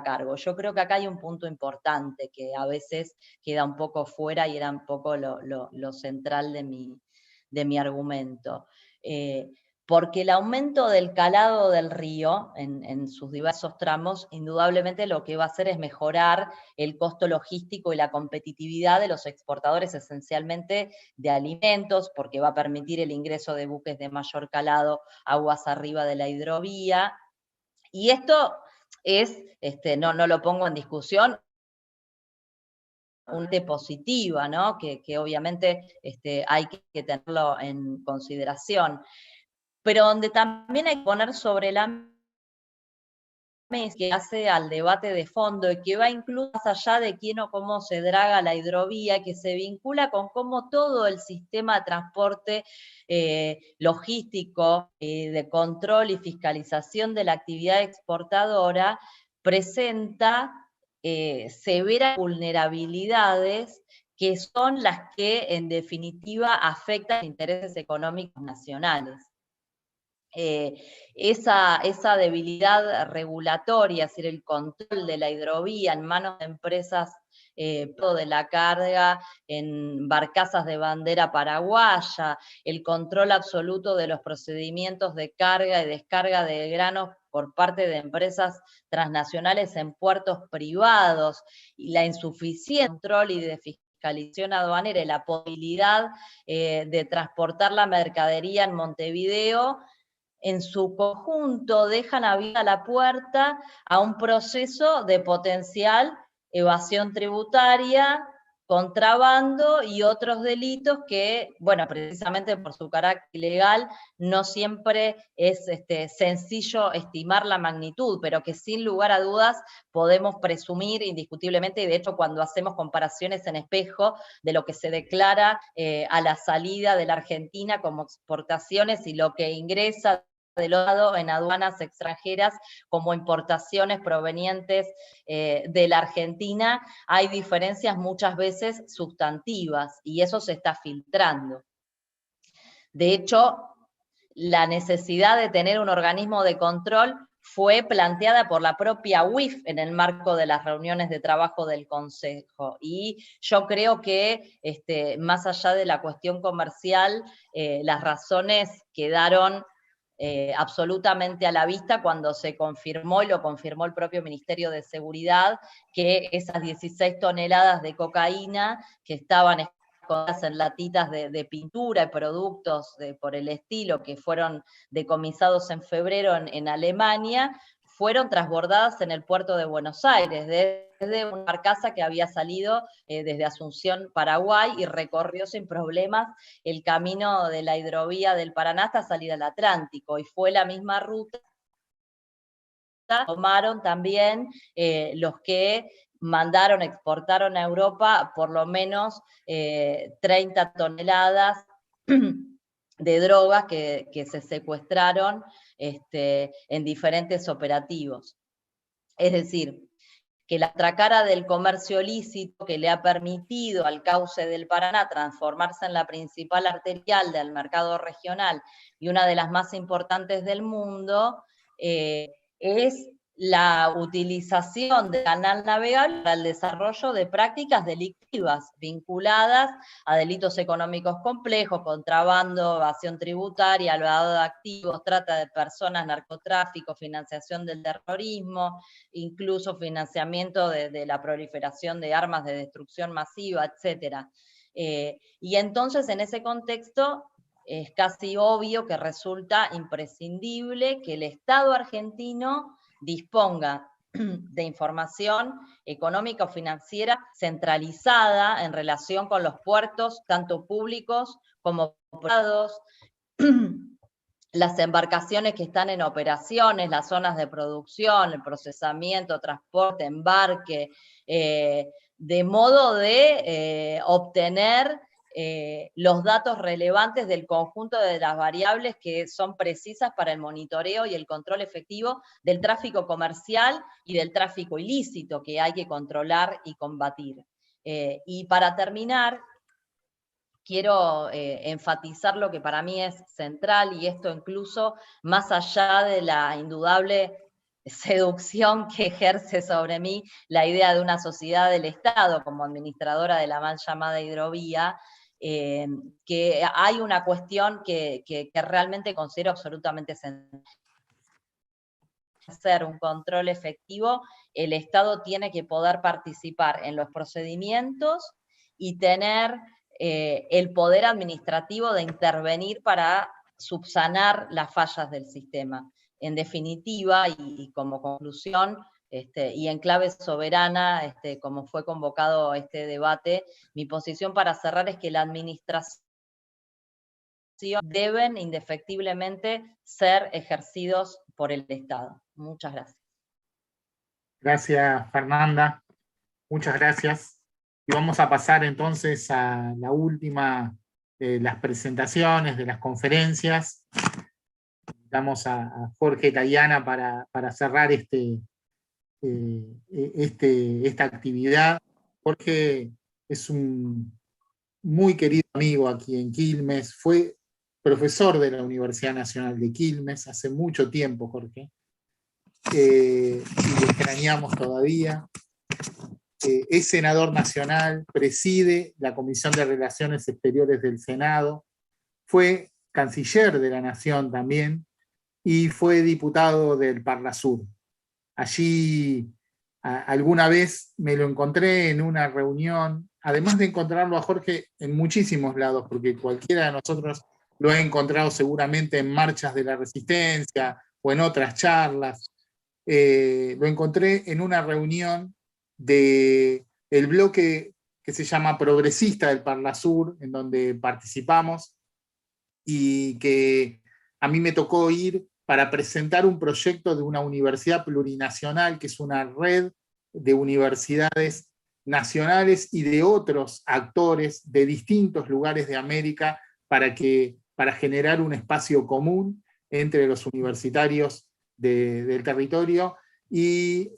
cargo. Yo creo que acá hay un punto importante que a veces queda un poco fuera y era un poco lo central de mi argumento. Porque el aumento del calado del río en sus diversos tramos, indudablemente lo que va a hacer es mejorar el costo logístico y la competitividad de los exportadores, esencialmente de alimentos, porque va a permitir el ingreso de buques de mayor calado aguas arriba de la hidrovía. Y esto es, no lo pongo en discusión, una positiva, ¿no? Que obviamente hay que tenerlo en consideración. Pero donde también hay que poner sobre la mesa que hace al debate de fondo y que va incluso más allá de quién o cómo se draga la hidrovía, que se vincula con cómo todo el sistema de transporte logístico, de control y fiscalización de la actividad exportadora presenta severas vulnerabilidades que son las que en definitiva afectan los intereses económicos nacionales. Esa debilidad regulatoria, es decir, el control de la hidrovía en manos de empresas de la carga en barcazas de bandera paraguaya, el control absoluto de los procedimientos de carga y descarga de granos por parte de empresas transnacionales en puertos privados, y la insuficiente control y de fiscalización aduanera y la posibilidad de transportar la mercadería en Montevideo, en su conjunto dejan abierta la puerta a un proceso de potencial evasión tributaria, contrabando y otros delitos que, bueno, precisamente por su carácter ilegal, no siempre es sencillo estimar la magnitud, pero que sin lugar a dudas podemos presumir indiscutiblemente, y de hecho cuando hacemos comparaciones en espejo de lo que se declara a la salida de la Argentina como exportaciones y lo que ingresa del lado en aduanas extranjeras como importaciones provenientes de la Argentina, hay diferencias muchas veces sustantivas y eso se está filtrando. De hecho, la necesidad de tener un organismo de control fue planteada por la propia UIF en el marco de las reuniones de trabajo del Consejo. Y yo creo que, más allá de la cuestión comercial, las razones quedaron absolutamente a la vista cuando se confirmó, y lo confirmó el propio Ministerio de Seguridad, que esas 16 toneladas de cocaína que estaban escondidas en latitas de pintura y productos por el estilo que fueron decomisados en febrero en Alemania, fueron transbordadas en el puerto de Buenos Aires, desde una barcaza que había salido desde Asunción, Paraguay, y recorrió sin problemas el camino de la hidrovía del Paraná hasta salir al Atlántico, y fue la misma ruta que tomaron también los que exportaron a Europa por lo menos 30 toneladas de drogas que se secuestraron en diferentes operativos. Es decir, que la atracara del comercio ilícito que le ha permitido al cauce del Paraná transformarse en la principal arterial del mercado regional y una de las más importantes del mundo, es la utilización del canal navegable para el desarrollo de prácticas delictivas vinculadas a delitos económicos complejos, contrabando, evasión tributaria, lavado de activos, trata de personas, narcotráfico, financiación del terrorismo, incluso financiamiento de la proliferación de armas de destrucción masiva, etc. Y entonces, en ese contexto, es casi obvio que resulta imprescindible que el Estado argentino disponga de información económica o financiera centralizada en relación con los puertos, tanto públicos como privados, las embarcaciones que están en operaciones, las zonas de producción, el procesamiento, transporte, embarque, de modo de obtener los datos relevantes del conjunto de las variables que son precisas para el monitoreo y el control efectivo del tráfico comercial y del tráfico ilícito que hay que controlar y combatir. Y para terminar, quiero enfatizar lo que para mí es central, y esto incluso más allá de la indudable seducción que ejerce sobre mí la idea de una sociedad del Estado como administradora de la mal llamada hidrovía, que hay una cuestión que realmente considero absolutamente central. Hacer un control efectivo, el Estado tiene que poder participar en los procedimientos y tener el poder administrativo de intervenir para subsanar las fallas del sistema. En definitiva, y como conclusión, y en clave soberana, como fue convocado este debate, mi posición para cerrar es que la administración deben indefectiblemente ser ejercidos por el Estado. Muchas gracias. Gracias, Fernanda. Muchas gracias. Y vamos a pasar entonces a la última de las presentaciones, de las conferencias. Invitamos a Jorge Tayana para cerrar esta actividad. Jorge es un muy querido amigo aquí en Quilmes, fue profesor de la Universidad Nacional de Quilmes hace mucho tiempo, Jorge, y lo extrañamos todavía. Es senador nacional, preside la Comisión de Relaciones Exteriores del Senado, fue canciller de la Nación también, y fue diputado del Parlasur. Allí alguna vez me lo encontré en una reunión, además de encontrarlo a Jorge en muchísimos lados, porque cualquiera de nosotros lo ha encontrado seguramente en marchas de la Resistencia o en otras charlas. Lo encontré en una reunión del bloque que se llama Progresista del Parlasur, en donde participamos, y que a mí me tocó ir para presentar un proyecto de una universidad plurinacional, que es una red de universidades nacionales y de otros actores de distintos lugares de América para generar un espacio común entre los universitarios del territorio. Y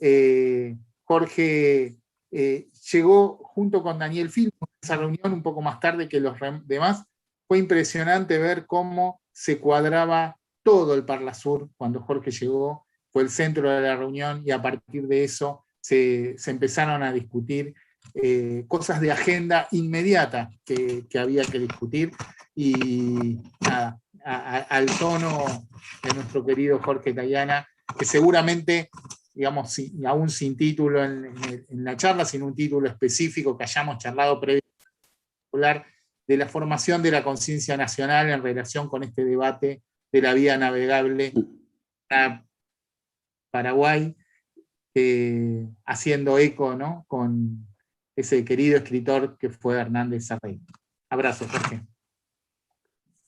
Jorge llegó junto con Daniel Film a esa reunión un poco más tarde que los demás. Fue impresionante ver cómo se cuadraba todo el Parlasur cuando Jorge llegó, fue el centro de la reunión, y a partir de eso se empezaron a discutir cosas de agenda inmediata que había que discutir. Y nada, al tono de nuestro querido Jorge Tayana, que seguramente, digamos, aún sin título en la charla, sin un título específico que hayamos charlado previamente, hablar de la formación de la conciencia nacional en relación con este debate de la vía navegable a Paraguay, haciendo eco, ¿no?, con ese querido escritor que fue Hernández Sarrey. Abrazo, Jorge.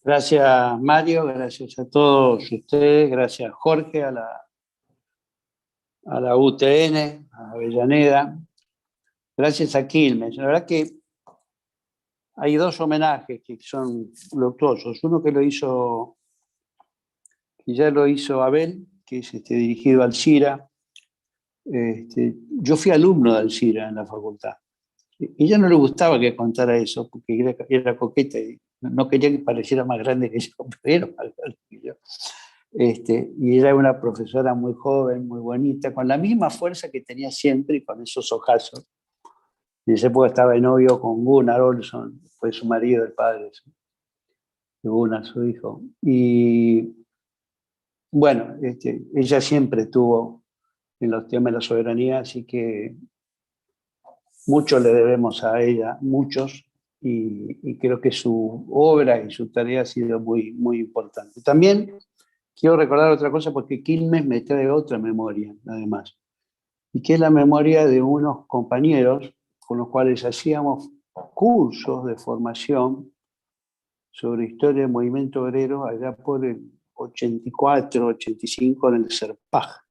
Gracias, Mario, gracias a todos ustedes, gracias, Jorge, a la UTN, a Avellaneda, gracias a Quilmes. La verdad que hay dos homenajes que son luctuosos. Uno que ya lo hizo Abel, que es dirigido al CIRA. Yo fui alumno del CIRA en la facultad. Y ella no le gustaba que contara eso, porque era coqueta y no quería que pareciera más grande que yo, pero era más grande que yo. Y ella era una profesora muy joven, muy bonita, con la misma fuerza que tenía siempre y con esos ojazos. En esa época estaba de novio con Gunnar Olson, fue su marido, el padre de Gunnar, su hijo. Y bueno, ella siempre estuvo en los temas de la soberanía, así que mucho le debemos a ella, muchos, y creo que su obra y su tarea ha sido muy, muy importante. También quiero recordar otra cosa, porque Quilmes me trae otra memoria, además, y que es la memoria de unos compañeros con los cuales hacíamos cursos de formación sobre historia del movimiento obrero allá por el 84, 85 en el CERPAJ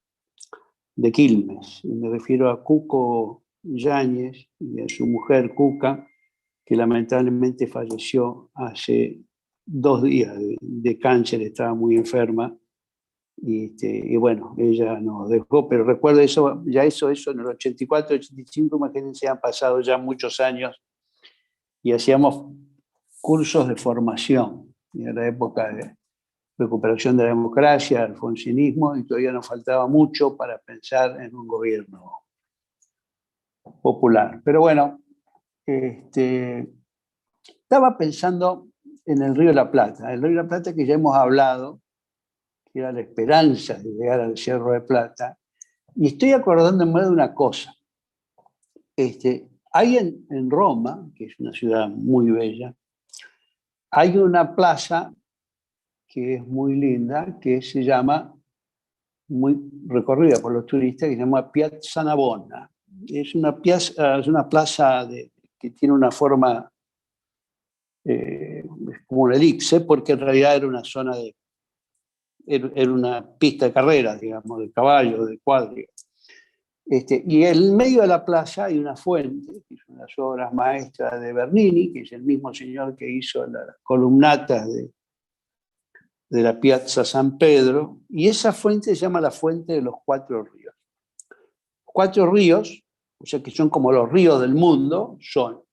de Quilmes. Y me refiero a Cuco Yáñez y a su mujer Cuca, que lamentablemente falleció hace 2 días de cáncer, estaba muy enferma. Y bueno, ella nos dejó, pero recuerdo eso en el 84, 85, imagínense, han pasado ya muchos años y hacíamos cursos de formación. Era la época de recuperación de la democracia, alfonsinismo, y todavía nos faltaba mucho para pensar en un gobierno popular. Pero bueno, estaba pensando en el Río de la Plata. El Río de la Plata, que ya hemos hablado, que era la esperanza de llegar al Cerro de Plata, y estoy acordándome de una cosa. Hay en Roma, que es una ciudad muy bella, hay una plaza que es muy linda, que se llama, muy recorrida por los turistas, que se llama Piazza Navona. Es una plaza que tiene una forma como una elipse, porque en realidad era una zona era una pista de carreras, digamos, de caballos, de cuadrigas. Y en medio de la plaza hay una fuente, que es una de las obras maestras de Bernini, que es el mismo señor que hizo las columnatas de la Piazza San Pedro, y esa fuente se llama la Fuente de los 4 Ríos. 4 ríos, o sea que son como los ríos del mundo, son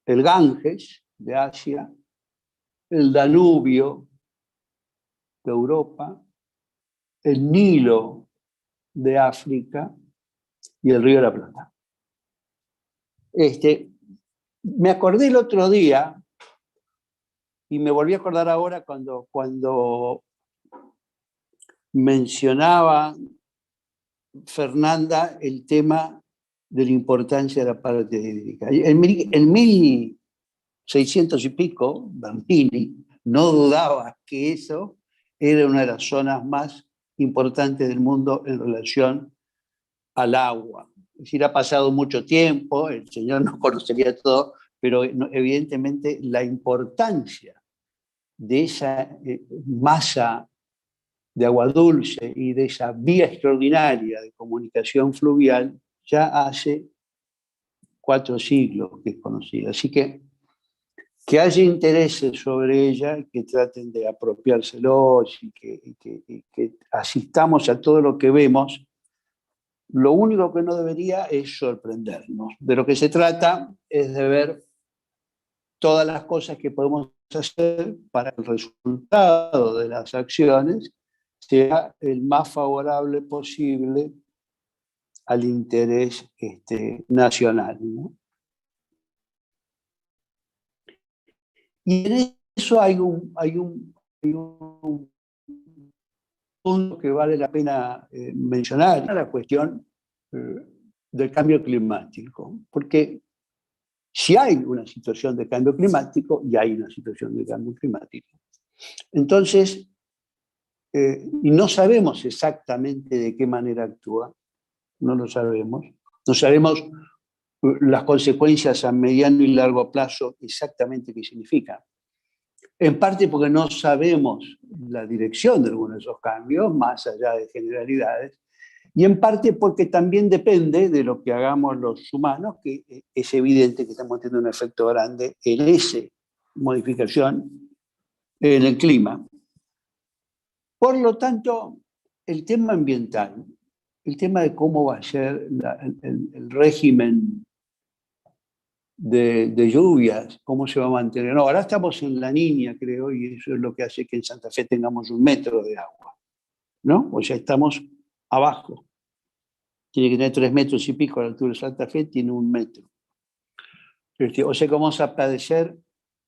el Ganges de Asia, el Danubio de Europa, el Nilo de África y el Río de la Plata. Me acordé el otro día, y me volví a acordar ahora cuando mencionaba Fernanda el tema de la importancia de la parte hídrica. En 1600 y pico, Bernini no dudaba que eso era una de las zonas más importantes del mundo en relación al agua. Es decir, ha pasado mucho tiempo, el señor no conocería todo, pero evidentemente la importancia de esa masa de agua dulce y de esa vía extraordinaria de comunicación fluvial ya hace 4 siglos que es conocida. Así que haya intereses sobre ella, que traten de apropiárselos y que asistamos a todo lo que vemos. Lo único que no debería es sorprendernos. De lo que se trata es de ver todas las cosas que podemos hacer para que el resultado de las acciones sea el más favorable posible al interés nacional, ¿no? Y en eso hay un un punto que vale la pena mencionar, la cuestión del cambio climático, porque si hay una situación de cambio climático, y hay una situación de cambio climático, entonces, y no sabemos exactamente de qué manera actúa, no lo sabemos, no sabemos las consecuencias a mediano y largo plazo exactamente qué significan. En parte porque no sabemos la dirección de algunos de esos cambios, más allá de generalidades, y en parte porque también depende de lo que hagamos los humanos, que es evidente que estamos teniendo un efecto grande en esa modificación en el clima. Por lo tanto, el tema ambiental, el tema de cómo va a ser el régimen de lluvias, cómo se va a mantener. No, ahora estamos en La Niña, creo, y eso es lo que hace que en Santa Fe tengamos 1 metro de agua, ¿no? O sea, estamos abajo. Tiene que tener 3 metros y pico a la altura de Santa Fe, tiene 1 metro. O sea, que vamos a padecer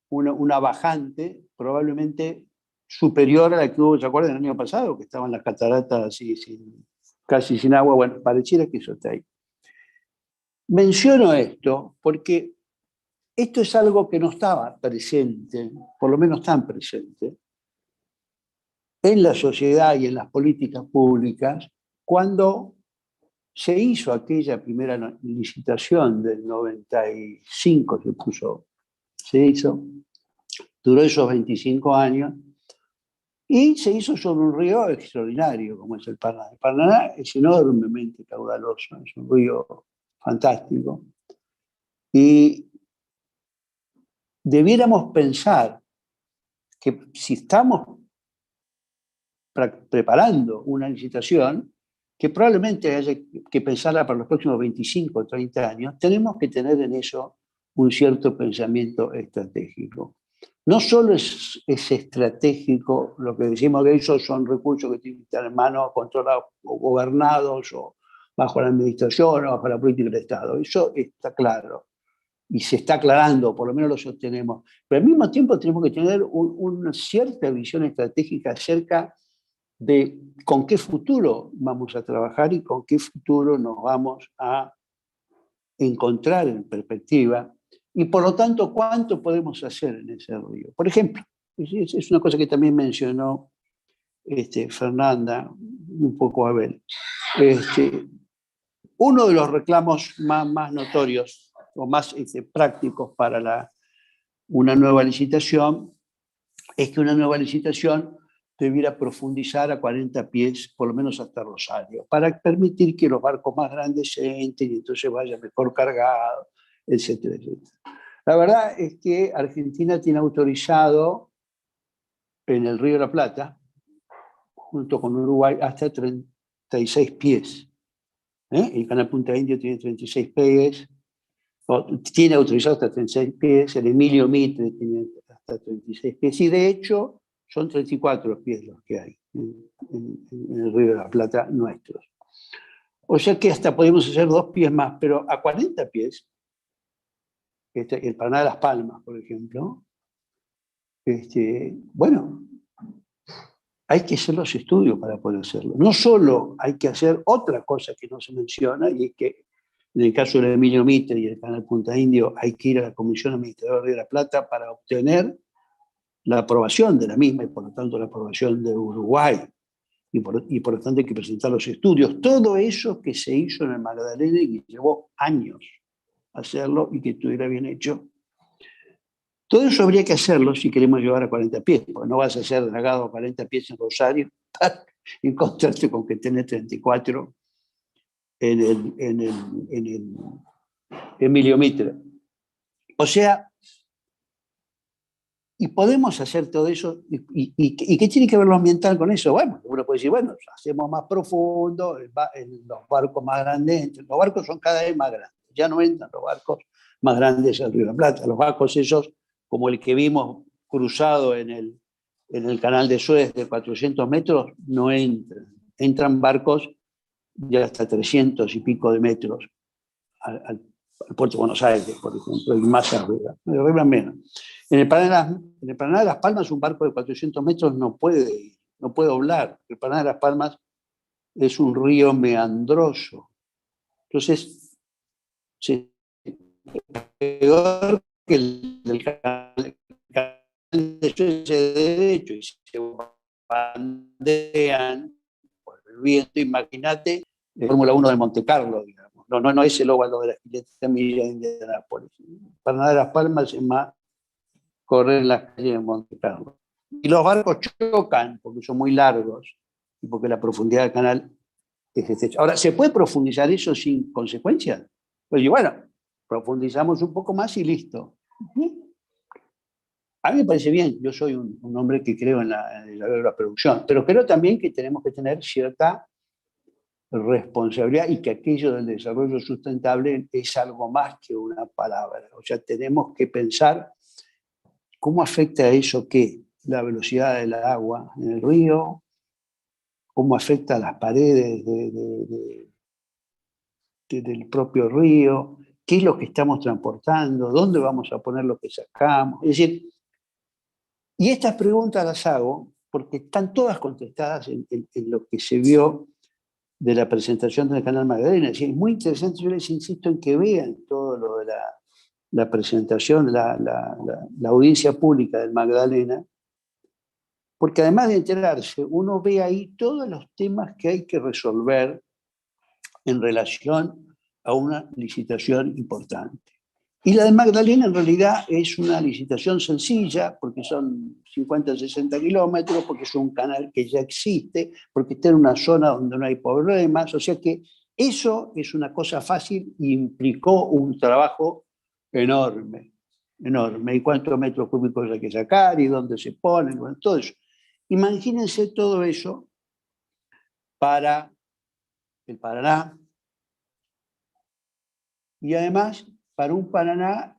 una bajante probablemente superior a la que hubo, ¿se acuerdan? El año pasado, que estaban las cataratas así, casi sin agua. Bueno, pareciera que eso está ahí. Menciono esto porque esto es algo que no estaba presente, por lo menos tan presente, en la sociedad y en las políticas públicas cuando se hizo aquella primera licitación del 95, se hizo, duró esos 25 años, y se hizo sobre un río extraordinario como es el Paraná. El Paraná es enormemente caudaloso, es un río fantástico. Y debiéramos pensar que si estamos preparando una licitación, que probablemente haya que pensarla para los próximos 25 o 30 años, tenemos que tener en eso un cierto pensamiento estratégico. No solo es estratégico lo que decimos que esos son recursos que tienen que estar en manos, controlados o gobernados o bajo la administración o bajo la política del Estado. Eso está claro y se está aclarando, por lo menos lo sostenemos. Pero al mismo tiempo tenemos que tener una cierta visión estratégica acerca de con qué futuro vamos a trabajar y con qué futuro nos vamos a encontrar en perspectiva. Y por lo tanto, ¿cuánto podemos hacer en ese río? Por ejemplo, es una cosa que también mencionó Fernanda, un poco Abel. Uno de los reclamos más notorios o más prácticos para una nueva licitación es que una nueva licitación debiera profundizar a 40 pies, por lo menos hasta Rosario, para permitir que los barcos más grandes se entren y entonces vayan mejor cargados, etcétera, etcétera. La verdad es que Argentina tiene autorizado en el Río de la Plata, junto con Uruguay, hasta 36 pies. El canal Punta Indio tiene 36 pies, tiene autorizado hasta 36 pies, el Emilio Mitre tiene hasta 36 pies, y de hecho son 34 pies los que hay en el Río de la Plata nuestros. O sea que hasta podemos hacer 2 pies más, pero a 40 pies, el Paraná de las Palmas, por ejemplo, bueno, hay que hacer los estudios para poder hacerlo. No solo hay que hacer otra cosa que no se menciona, y es que en el caso del Emilio Mitre y el canal Punta Indio hay que ir a la Comisión Administradora de la Plata para obtener la aprobación de la misma y por lo tanto la aprobación de Uruguay. Y por lo tanto hay que presentar los estudios. Todo eso que se hizo en el Magdalena y que llevó años hacerlo y que estuviera bien hecho. Todo eso habría que hacerlo si queremos llevar a 40 pies, porque no vas a hacer dragado a 40 pies en Rosario para encontrarte con que tenés 34 en el Emilio Mitre. O sea, y podemos hacer todo eso, ¿y qué tiene que ver lo ambiental con eso? Bueno, uno puede decir, bueno, hacemos más profundo, los barcos más grandes, los barcos son cada vez más grandes, ya no entran los barcos más grandes al Río de la Plata, los barcos esos, como el que vimos cruzado en el canal de Suez de 400 metros, no entran barcos de hasta 300 y pico de metros al puerto de Buenos Aires, por ejemplo, y más arriba menos. En el Paraná de Las Palmas un barco de 400 metros no puede ir, no puede doblar. El Paraná de Las Palmas es un río meandroso. Entonces, peor que el del canal de Suecia de derecho y se bandean por el viento. Imagínate la Fórmula 1 de Monte Carlo, digamos. No es el óvalo de las 500 millas de Indianápolis. Paraná de Las Palmas es más correr en las calles de Monte Carlo. Y los barcos chocan porque son muy largos y porque la profundidad del canal es estrecha. Ahora, ¿se puede profundizar eso sin consecuencias? Pues bueno, profundizamos un poco más y listo. A mí me parece bien, yo soy un hombre que creo en la producción, pero creo también que tenemos que tener cierta responsabilidad y que aquello del desarrollo sustentable es algo más que una palabra. O sea, tenemos que pensar cómo afecta a eso que la velocidad del agua en el río, cómo afecta a las paredes del propio río, qué es lo que estamos transportando, dónde vamos a poner lo que sacamos. Es decir, y estas preguntas las hago porque están todas contestadas en lo que se vio de la presentación del canal Magdalena. Es decir, es muy interesante, yo les insisto en que vean todo lo de la presentación, la audiencia pública del Magdalena, porque además de enterarse, uno ve ahí todos los temas que hay que resolver en relación a una licitación importante. Y la de Magdalena en realidad es una licitación sencilla, porque son 50 o 60 kilómetros, porque es un canal que ya existe, porque está en una zona donde no hay problemas, o sea que eso es una cosa fácil y implicó un trabajo enorme, enorme. Y cuántos metros cúbicos hay que sacar y dónde se ponen, bueno, todo eso. Imagínense todo eso para el Paraná y además para un Paraná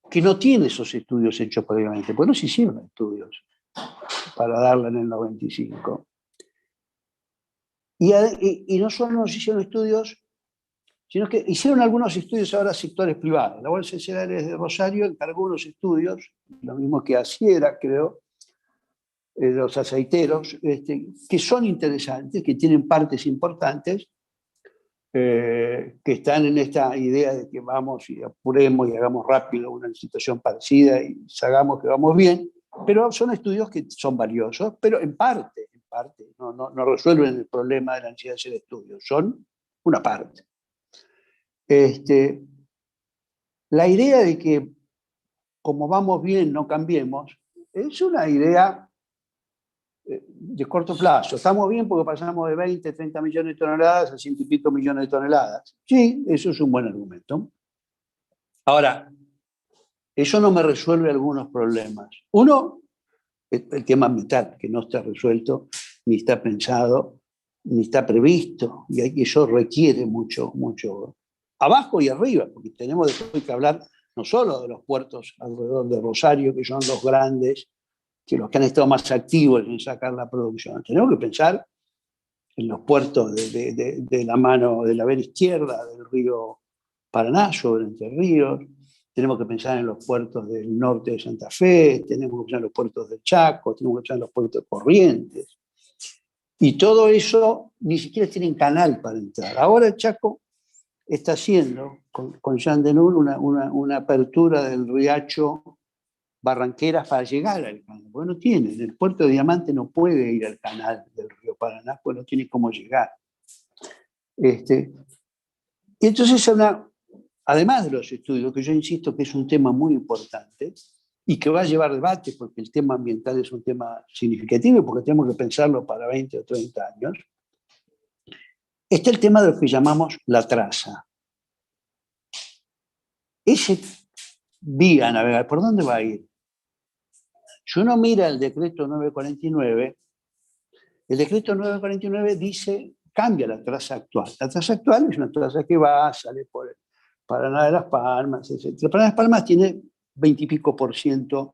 que no tiene esos estudios hechos previamente, porque no se hicieron estudios para darla en el 95. Y no solo no se hicieron estudios, sino que hicieron algunos estudios ahora sectores privados. La Bolsa de Cereales de Rosario encargó unos estudios, lo mismo que Asiera, creo, los aceiteros, que son interesantes, que tienen partes importantes, que están en esta idea de que vamos y apuremos y hagamos rápido una situación parecida y hagamos que vamos bien, pero son estudios que son valiosos, pero en parte no resuelven el problema de la necesidad de hacer estudios, son una parte. La idea de que como vamos bien no cambiemos es una idea de corto plazo. Estamos bien porque pasamos de 20, 30 millones de toneladas a 100 y pico millones de toneladas. Sí, eso es un buen argumento. Ahora, eso no me resuelve algunos problemas. Uno, el tema ambiental, que no está resuelto, ni está pensado, ni está previsto, y eso requiere mucho abajo y arriba, porque tenemos después que hablar no solo de los puertos alrededor de Rosario, que son los grandes, que los que han estado más activos en sacar la producción. Tenemos que pensar en los puertos de la mano de la vera izquierda del río Paraná, sobre Entre Ríos. Tenemos que pensar en los puertos del norte de Santa Fe, tenemos que pensar en los puertos del Chaco, tenemos que pensar en los puertos de Corrientes. Y todo eso ni siquiera tienen canal para entrar. Ahora el Chaco está haciendo, con Jean Denur, una apertura del riacho Barranqueras para llegar al canal, porque no tiene. En el puerto de Diamante no puede ir al canal del río Paraná, porque no tiene cómo llegar. Y entonces, además de los estudios, que yo insisto que es un tema muy importante y que va a llevar debate, porque el tema ambiental es un tema significativo, porque tenemos que pensarlo para 20 o 30 años, está el tema de lo que llamamos la traza. Ese vía navegar, ¿por dónde va a ir? Si uno mira el decreto 949, el decreto 949 dice, cambia la traza actual. La traza actual es una traza que sale por el Paraná de Las Palmas, etc. El Paraná de Las Palmas tiene 20 y pico %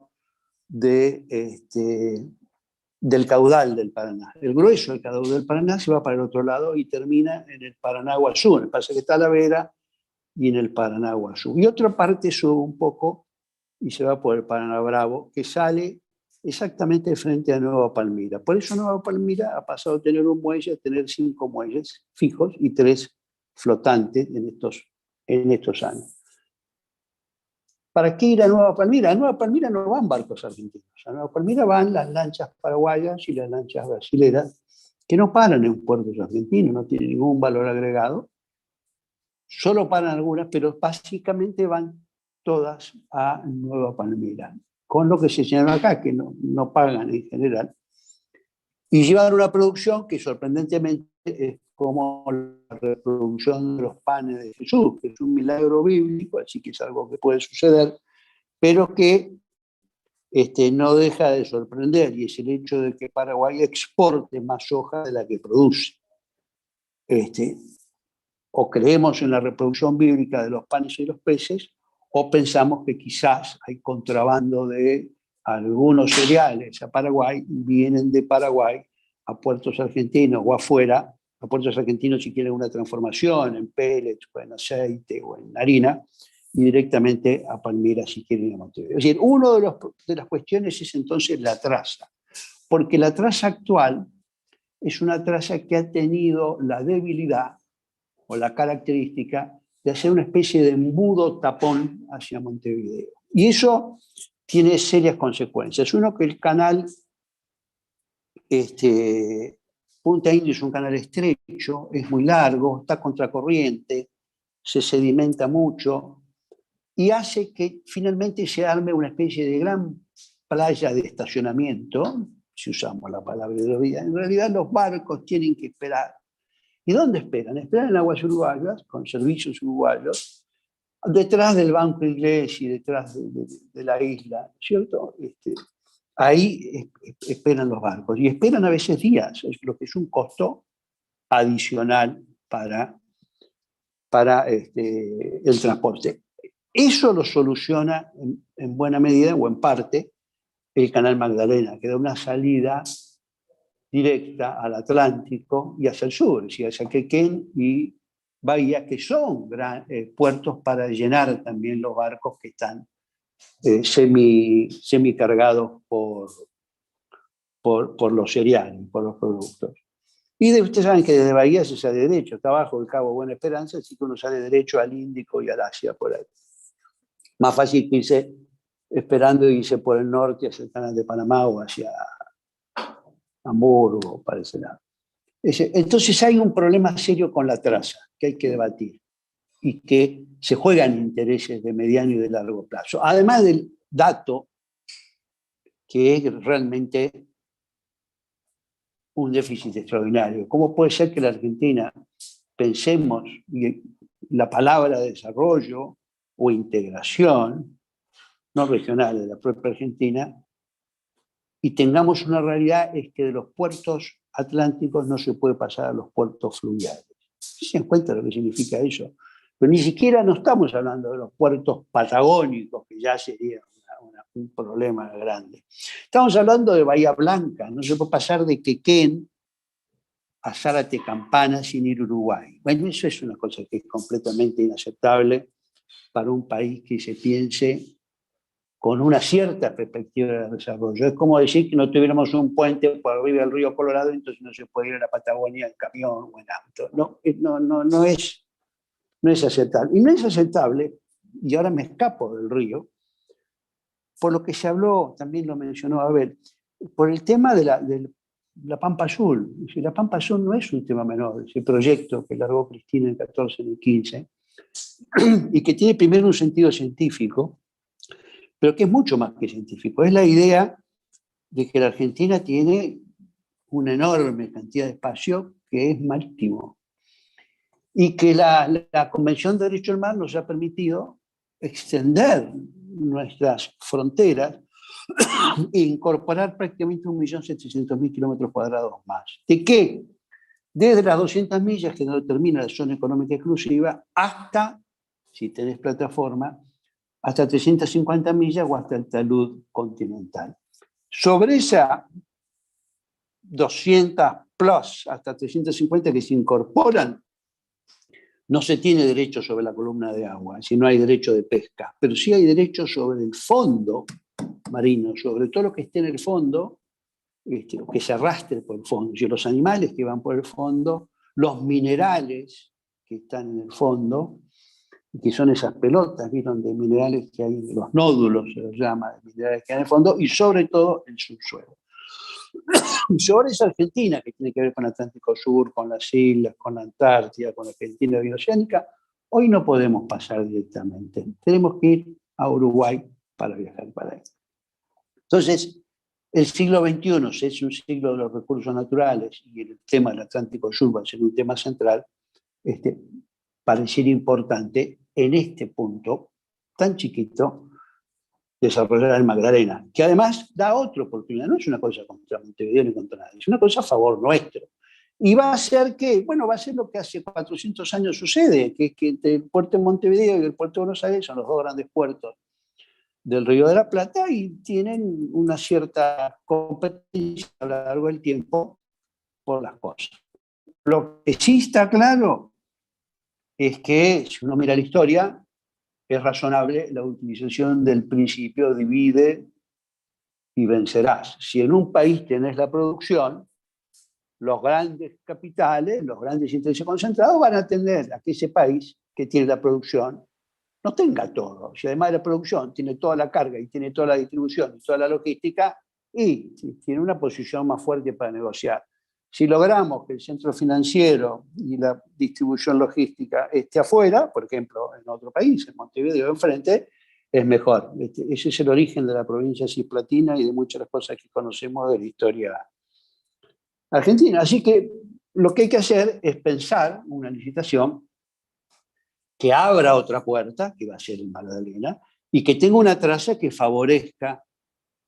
del caudal del Paraná. El grueso del caudal del Paraná se va para el otro lado y termina en el Paraná Guazú, en el Parque que está a la vera y en el Paraná Guazú. Y otra parte sube un poco y se va por el Paraná Bravo, que sale exactamente frente a Nueva Palmira. Por eso Nueva Palmira ha pasado a tener un muelle a tener 5 muelles fijos y 3 flotantes en estos años. ¿Para qué ir a Nueva Palmira? A Nueva Palmira no van barcos argentinos. A Nueva Palmira van las lanchas paraguayas y las lanchas brasileras, que no paran en puertos argentinos, no tienen ningún valor agregado. Solo paran algunas, pero básicamente van todas a Nueva Palmira, con lo que se señala acá, que no pagan en general. Y llevan una producción que sorprendentemente es como la reproducción de los panes de Jesús, que es un milagro bíblico, así que es algo que puede suceder, pero que no deja de sorprender, y es el hecho de que Paraguay exporte más soja de la que produce. O creemos en la reproducción bíblica de los panes y los peces, o pensamos que quizás hay contrabando de algunos cereales a Paraguay y vienen de Paraguay a puertos argentinos o afuera, a puertos argentinos si quieren una transformación en pellets o en aceite o en harina, y directamente a Palmira si quieren a Montevideo. Es decir, una de las cuestiones es entonces la traza, porque la traza actual es una traza que ha tenido la debilidad o la característica de hacer una especie de embudo tapón hacia Montevideo. Y eso tiene serias consecuencias. Uno, que el canal Punta Indio es un canal estrecho, es muy largo, está contracorriente, se sedimenta mucho y hace que finalmente se arme una especie de gran playa de estacionamiento, si usamos la palabra hidrovía. En realidad los barcos tienen que esperar. ¿Y dónde esperan? Esperan en aguas uruguayas, con servicios uruguayos, detrás del banco inglés y detrás de la isla, ¿cierto? Ahí esperan los barcos y esperan a veces días, es lo que es un costo adicional para el transporte. Eso lo soluciona en buena medida o en parte el Canal Magdalena, que da una salida directa al Atlántico y hacia el sur, es decir, hacia Quequén y Bahía, que son puertos para llenar también los barcos que están semi-cargados por los cereales, por los productos. Y ustedes saben que desde Bahía se sale derecho, está abajo del Cabo Buena Esperanza, así que uno sale derecho al Índico y al Asia por ahí. Más fácil que irse esperando y irse por el norte hacia el Canal de Panamá o hacia Hamburgo, para ese lado. Entonces hay un problema serio con la traza que hay que debatir y que se juegan intereses de mediano y de largo plazo. Además del dato que es realmente un déficit extraordinario. ¿Cómo puede ser que la Argentina pensemos la palabra desarrollo o integración, no regional, de la propia Argentina, y tengamos una realidad es que de los puertos atlánticos no se puede pasar a los puertos fluviales? ¿Se dan cuenta de lo que significa eso? Pero ni siquiera no estamos hablando de los puertos patagónicos, que ya sería un problema grande. Estamos hablando de Bahía Blanca, no se puede pasar de Quequén a Zárate Campana sin ir a Uruguay. Bueno, eso es una cosa que es completamente inaceptable para un país que se piense con una cierta perspectiva de desarrollo. Es como decir que no tuviéramos un puente por arriba del río Colorado, entonces no se puede ir a la Patagonia en camión o en auto. No es aceptable. Y no es aceptable, y ahora me escapo del río, por lo que se habló, también lo mencionó Abel, por el tema de la Pampa Azul. La Pampa Azul no es un tema menor, ese proyecto que largó Cristina en el 14, en el 15, y que tiene primero un sentido científico, pero que es mucho más que científico. Es la idea de que la Argentina tiene una enorme cantidad de espacio que es marítimo y que la Convención de Derecho del Mar nos ha permitido extender nuestras fronteras e incorporar prácticamente 1.700.000 kilómetros cuadrados más. ¿De qué? Desde las 200 millas que determina la zona económica exclusiva hasta, si tenés plataforma, hasta 350 millas o hasta el talud continental. Sobre esa 200 plus hasta 350 que se incorporan, no se tiene derecho sobre la columna de agua, si no hay derecho de pesca, pero sí hay derecho sobre el fondo marino, sobre todo lo que esté en el fondo, que se arrastre por el fondo, y los animales que van por el fondo, los minerales que están en el fondo, que son esas pelotas, ¿vieron? De minerales que hay, los nódulos se los llama, de minerales que hay en el fondo, y sobre todo el subsuelo. Sobre esa Argentina, que tiene que ver con el Atlántico Sur, con las islas, con la Antártida, con la Argentina bioceánica, hoy no podemos pasar directamente. Tenemos que ir a Uruguay para viajar para ahí. Entonces, el siglo XXI es un siglo de los recursos naturales y el tema del Atlántico Sur va a ser un tema central. Pareciera importante en este punto tan chiquito desarrollar el Magdalena, que además da otra oportunidad, no es una cosa contra Montevideo ni contra nadie, es una cosa a favor nuestro. Y va a ser que, bueno, va a ser lo que hace 400 años sucede, que entre el puerto de Montevideo y el puerto de Buenos Aires son los dos grandes puertos del Río de la Plata y tienen una cierta competencia a lo largo del tiempo por las cosas. Lo que sí está claro es que, si uno mira la historia, es razonable la utilización del principio divide y vencerás. Si en un país tenés la producción, los grandes capitales, los grandes intereses concentrados van a tener a que ese país que tiene la producción no tenga todo. Si además de la producción tiene toda la carga y tiene toda la distribución y toda la logística, y tiene una posición más fuerte para negociar. Si logramos que el centro financiero y la distribución logística esté afuera, por ejemplo, en otro país, en Montevideo enfrente, es mejor. Ese es el origen de la provincia cisplatina y de muchas de las cosas que conocemos de la historia argentina. Así que lo que hay que hacer es pensar una licitación que abra otra puerta, que va a ser el Magdalena, y que tenga una traza que favorezca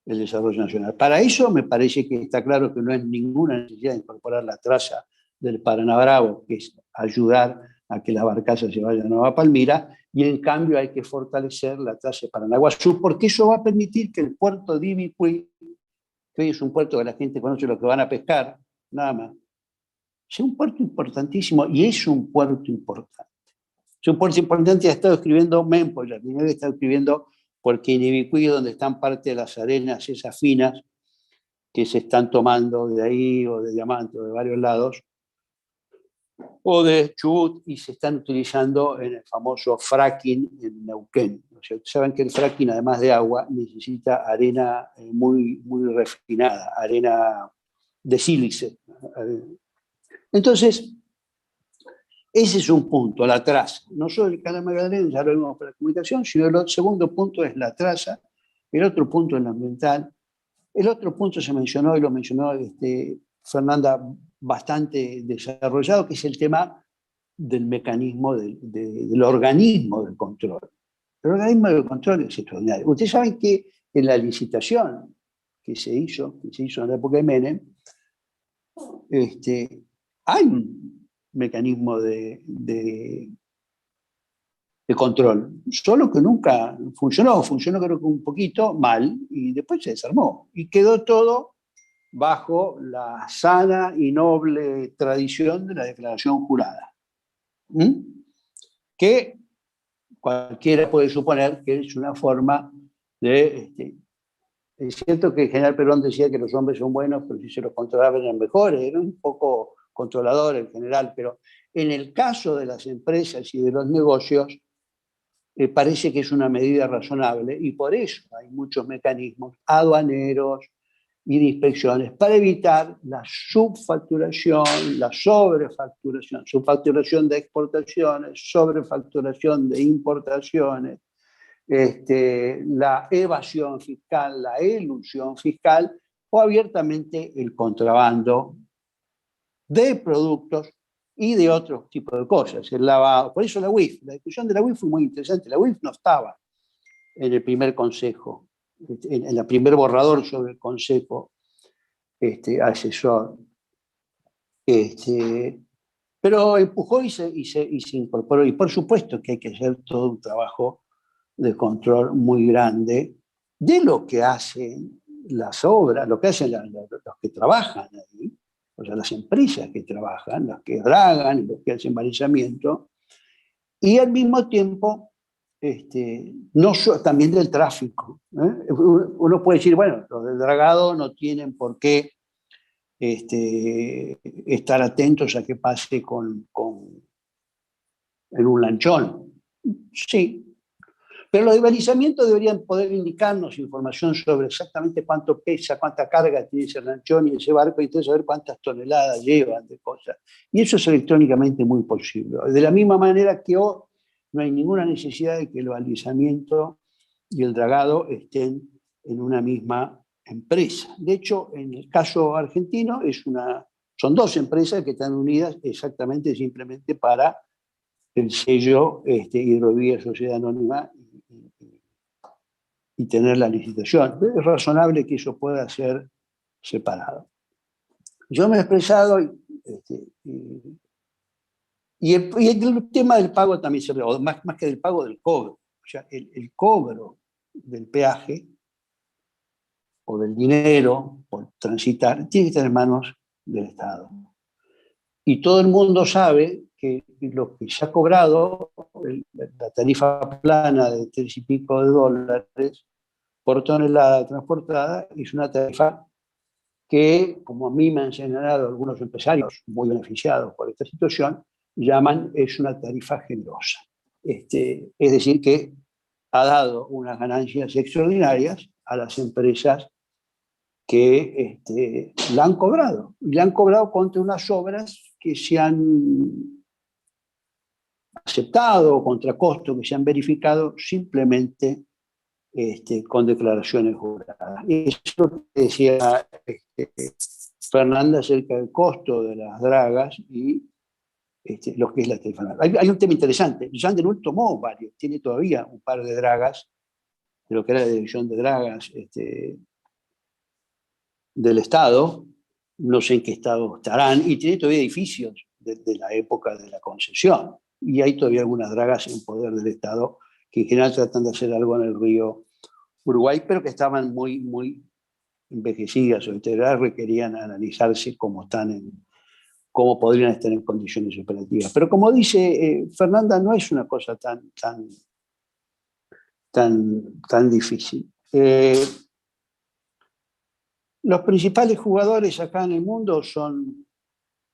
el desarrollo nacional. Para eso me parece que está claro que no hay ninguna necesidad de incorporar la traza del Paraná Bravo, que es ayudar a que las barcazas se vayan a Nueva Palmira, y en cambio hay que fortalecer la traza de Paranaguazú, porque eso va a permitir que el puerto de Ibicuí, que hoy es un puerto que la gente conoce lo que van a pescar, nada más, sea un puerto importantísimo, y es un puerto importante. Es un puerto importante, ha estado escribiendo Mempo, ya ha estado escribiendo porque en Ibicuí, donde están parte de las arenas esas finas que se están tomando de ahí, o de Diamante, o de varios lados, o de Chubut, y se están utilizando en el famoso fracking en Neuquén. O sea, saben que el fracking, además de agua, necesita arena muy, muy refinada, arena de sílice. Entonces, ese es un punto, la traza. No solo el canal Magdalena, ya lo vimos para la comunicación, sino el segundo punto es la traza, el otro punto es la ambiental, el otro punto se mencionó, y lo mencionó Fernanda, bastante desarrollado, que es el tema del mecanismo del organismo del control. El organismo del control es extraordinario. Ustedes saben que en la licitación que se hizo en la época de Menem, hay un mecanismo de control, solo que nunca funcionó creo que un poquito mal, y después se desarmó, y quedó todo bajo la sana y noble tradición de la declaración jurada, que cualquiera puede suponer que es una forma de... es cierto que el general Perón decía que los hombres son buenos, pero si se los controlaban eran mejores, era un poco controlador el general, pero en el caso de las empresas y de los negocios, parece que es una medida razonable, y por eso hay muchos mecanismos aduaneros y de inspecciones para evitar la subfacturación, la sobrefacturación, subfacturación de exportaciones, sobrefacturación de importaciones, la evasión fiscal, la elusión fiscal, o abiertamente el contrabando de productos y de otros tipos de cosas, el lavado. Por eso la UIF, la discusión de la UIF fue muy interesante. La UIF no estaba en el primer consejo, en el primer borrador sobre el consejo asesor, pero empujó y se incorporó. Y por supuesto que hay que hacer todo un trabajo de control muy grande de lo que hacen las obras, lo que hacen los que trabajan ahí, o sea, las empresas que trabajan, los que dragan, los que hacen balizamiento, y al mismo tiempo también del tráfico. Uno puede decir, bueno, los del dragado no tienen por qué estar atentos a qué pase en un lanchón. Sí, pero los de balizamiento deberían poder indicarnos información sobre exactamente cuánto pesa, cuánta carga tiene ese lanchón y ese barco, y entonces saber cuántas toneladas llevan de cosas. Y eso es electrónicamente muy posible. De la misma manera que hoy no hay ninguna necesidad de que el balizamiento y el dragado estén en una misma empresa. De hecho, en el caso argentino son dos empresas que están unidas exactamente simplemente para el sello Hidrovía Sociedad Anónima y tener la licitación. Es razonable que eso pueda ser separado. Yo me he expresado y el tema del pago también se ve, más que del pago, del cobro. O sea, el cobro del peaje o del dinero por transitar tiene que estar en manos del Estado. Y todo el mundo sabe que lo que se ha cobrado, la tarifa plana de $3 y pico por tonelada transportada, es una tarifa que, como a mí me han señalado algunos empresarios muy beneficiados por esta situación, es una tarifa generosa. Es decir, que ha dado unas ganancias extraordinarias a las empresas que la han cobrado. Y la han cobrado contra unas obras que se han aceptado, contra costos que se han verificado simplemente con declaraciones juradas. Y eso es lo que decía Fernanda acerca del costo de las dragas y lo que es la tarifa. Hay un tema interesante. Jean Denul tomó varios, tiene todavía un par de dragas, de lo que era la división de dragas del Estado, no sé en qué estado estarán, y tiene todavía edificios de la época de la concesión. Y hay todavía algunas dragas en poder del Estado que en general tratan de hacer algo en el río Uruguay, pero que estaban muy, muy envejecidas o integradas, requerían analizarse cómo podrían estar en condiciones operativas. Pero como dice Fernanda, no es una cosa tan difícil. Los principales jugadores acá en el mundo son...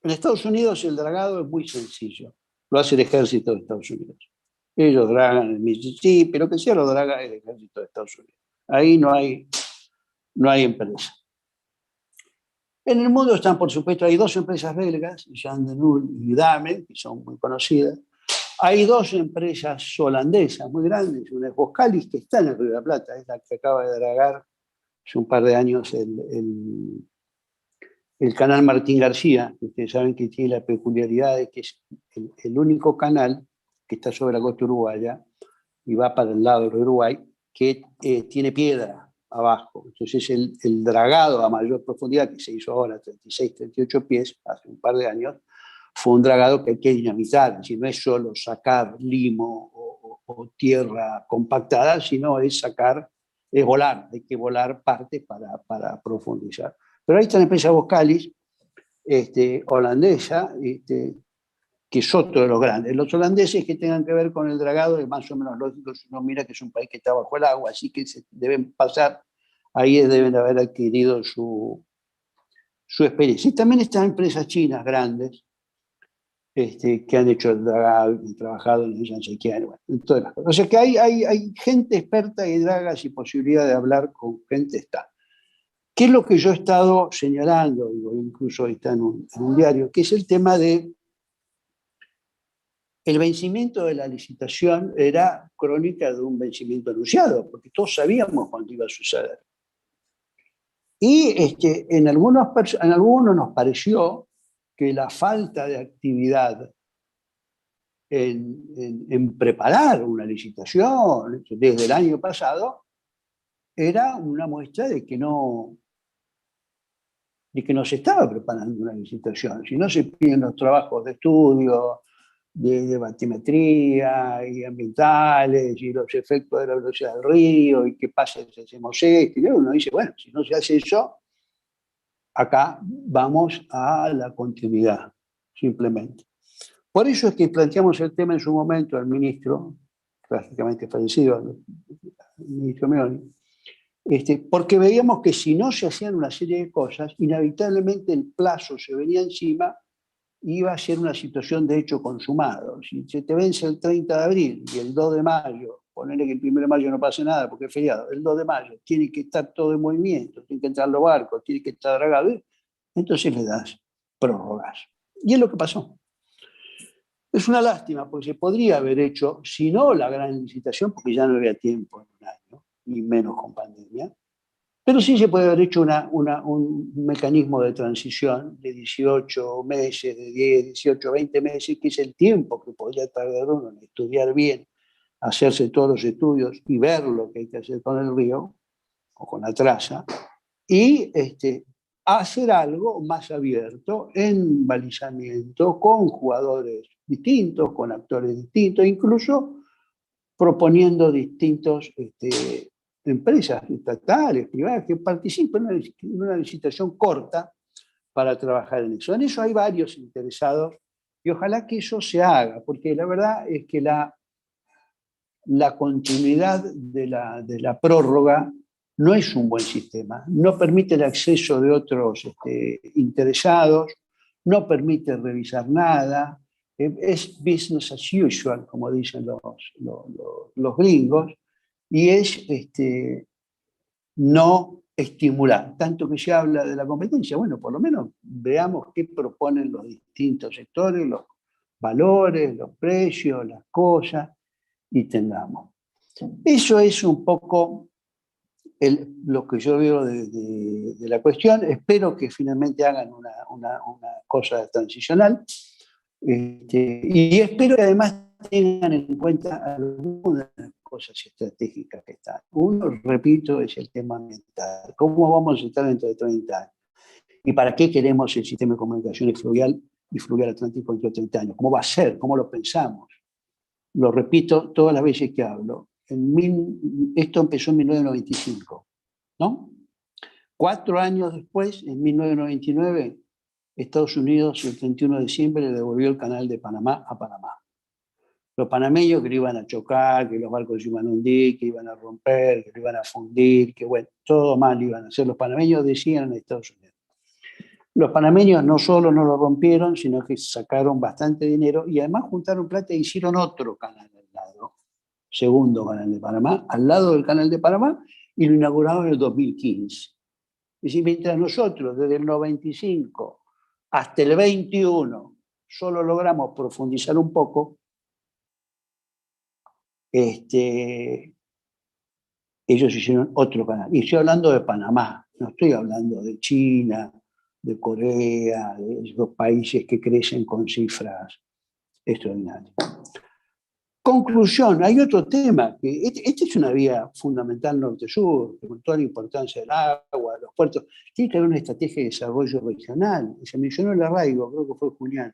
En Estados Unidos el dragado es muy sencillo. Lo hace el ejército de Estados Unidos. Ellos dragan el Mississippi, lo que sea lo draga el ejército de Estados Unidos. Ahí no hay empresa. En el mundo están, por supuesto, hay dos empresas belgas, Jean Denul y Damen, que son muy conocidas. Hay dos empresas holandesas muy grandes, una es Boskalis, que está en el Río de la Plata, es la que acaba de dragar hace un par de años el canal Martín García, que ustedes saben que tiene la peculiaridad de que es el único canal que está sobre la costa uruguaya y va para el lado del Uruguay, que tiene piedra abajo. Entonces el dragado a mayor profundidad, que se hizo ahora 36, 38 pies, hace un par de años, fue un dragado que hay que dinamitar. Es decir, no es solo sacar limo o tierra compactada, sino es volar. Hay que volar parte para profundizar. Pero ahí está la empresa Boskalis, holandesa, que es otro de los grandes. Los holandeses que tengan que ver con el dragado es más o menos lógico si uno mira que es un país que está bajo el agua, así que se deben pasar, ahí deben haber adquirido su experiencia. Y también están empresas chinas grandes que han hecho el dragado y trabajado en el Yansequian, en todas las cosas. O sea que hay gente experta en dragas y posibilidad de hablar con gente está. ¿Qué es lo que yo he estado señalando? Incluso está en un diario, que es el tema de el vencimiento de la licitación era crónica de un vencimiento anunciado, porque todos sabíamos cuándo iba a suceder. Y en algunos nos pareció que la falta de actividad en preparar una licitación desde el año pasado era una muestra de que no se estaba preparando una licitación. Si no se piden los trabajos de estudio, de batimetría y ambientales y los efectos de la velocidad del río y qué pasa si hacemos esto, y luego uno dice, bueno, si no se hace eso, acá vamos a la continuidad, simplemente. Por eso es que planteamos el tema en su momento al ministro, prácticamente fallecido, al ministro Meoni, porque veíamos que si no se hacían una serie de cosas, inevitablemente el plazo se venía encima, iba a ser una situación de hecho consumado. Si se te vence el 30 de abril y el 2 de mayo, ponerle que el 1 de mayo no pase nada porque es feriado, el 2 de mayo tiene que estar todo en movimiento, tiene que entrar los barcos, tiene que estar dragado, entonces le das prórrogas. Y es lo que pasó. Es una lástima, porque se podría haber hecho, si no la gran licitación, porque ya no había tiempo en un año, y menos con pandemia, pero sí se puede haber hecho un mecanismo de transición de 18 meses, de 10, 18, 20 meses, que es el tiempo que podría tardar uno en estudiar bien, hacerse todos los estudios y ver lo que hay que hacer con el río, o con la traza, y hacer algo más abierto en balizamiento, con jugadores distintos, con actores distintos, incluso proponiendo distintos empresas estatales, privadas, que participen en una licitación corta para trabajar en eso. En eso hay varios interesados y ojalá que eso se haga, porque la verdad es que la continuidad de la prórroga no es un buen sistema, no permite el acceso de otros interesados, no permite revisar nada, es business as usual, como dicen los gringos, y es no estimular. Tanto que se habla de la competencia, bueno, por lo menos veamos qué proponen los distintos sectores, los valores, los precios, las cosas, y tengamos. Eso es un poco lo que yo veo de la cuestión. Espero que finalmente hagan una cosa transicional, y espero que además tengan en cuenta algunas cosas estratégicas que están. Uno, repito, es el tema ambiental. ¿Cómo vamos a estar dentro de 30 años? ¿Y para qué queremos el sistema de comunicaciones fluvial y fluvial atlántico dentro de 30 años? ¿Cómo va a ser? ¿Cómo lo pensamos? Lo repito todas las veces que hablo. Esto empezó en 1995, ¿no? 4 años después, en 1999, Estados Unidos, el 31 de diciembre, le devolvió el canal de Panamá a Panamá. Los panameños que lo iban a chocar, que los barcos se iban a hundir, que iban a romper, que lo iban a fundir, que bueno, todo mal iban a hacer. Los panameños decían en Estados Unidos. Los panameños no solo no lo rompieron, sino que sacaron bastante dinero y además juntaron plata e hicieron otro canal al lado, segundo canal de Panamá, al lado del canal de Panamá, y lo inauguraron en el 2015. Es decir, mientras nosotros desde el 95 hasta el 21 solo logramos profundizar un poco, ellos hicieron otro canal. Y estoy hablando de Panamá, no estoy hablando de China, de Corea, de esos países que crecen con cifras extraordinarias. Conclusión, hay otro tema, que esta es una vía fundamental norte-sur, con toda la importancia del agua, los puertos. Tiene que haber una estrategia de desarrollo regional. Se mencionó el arraigo, creo que fue Julián.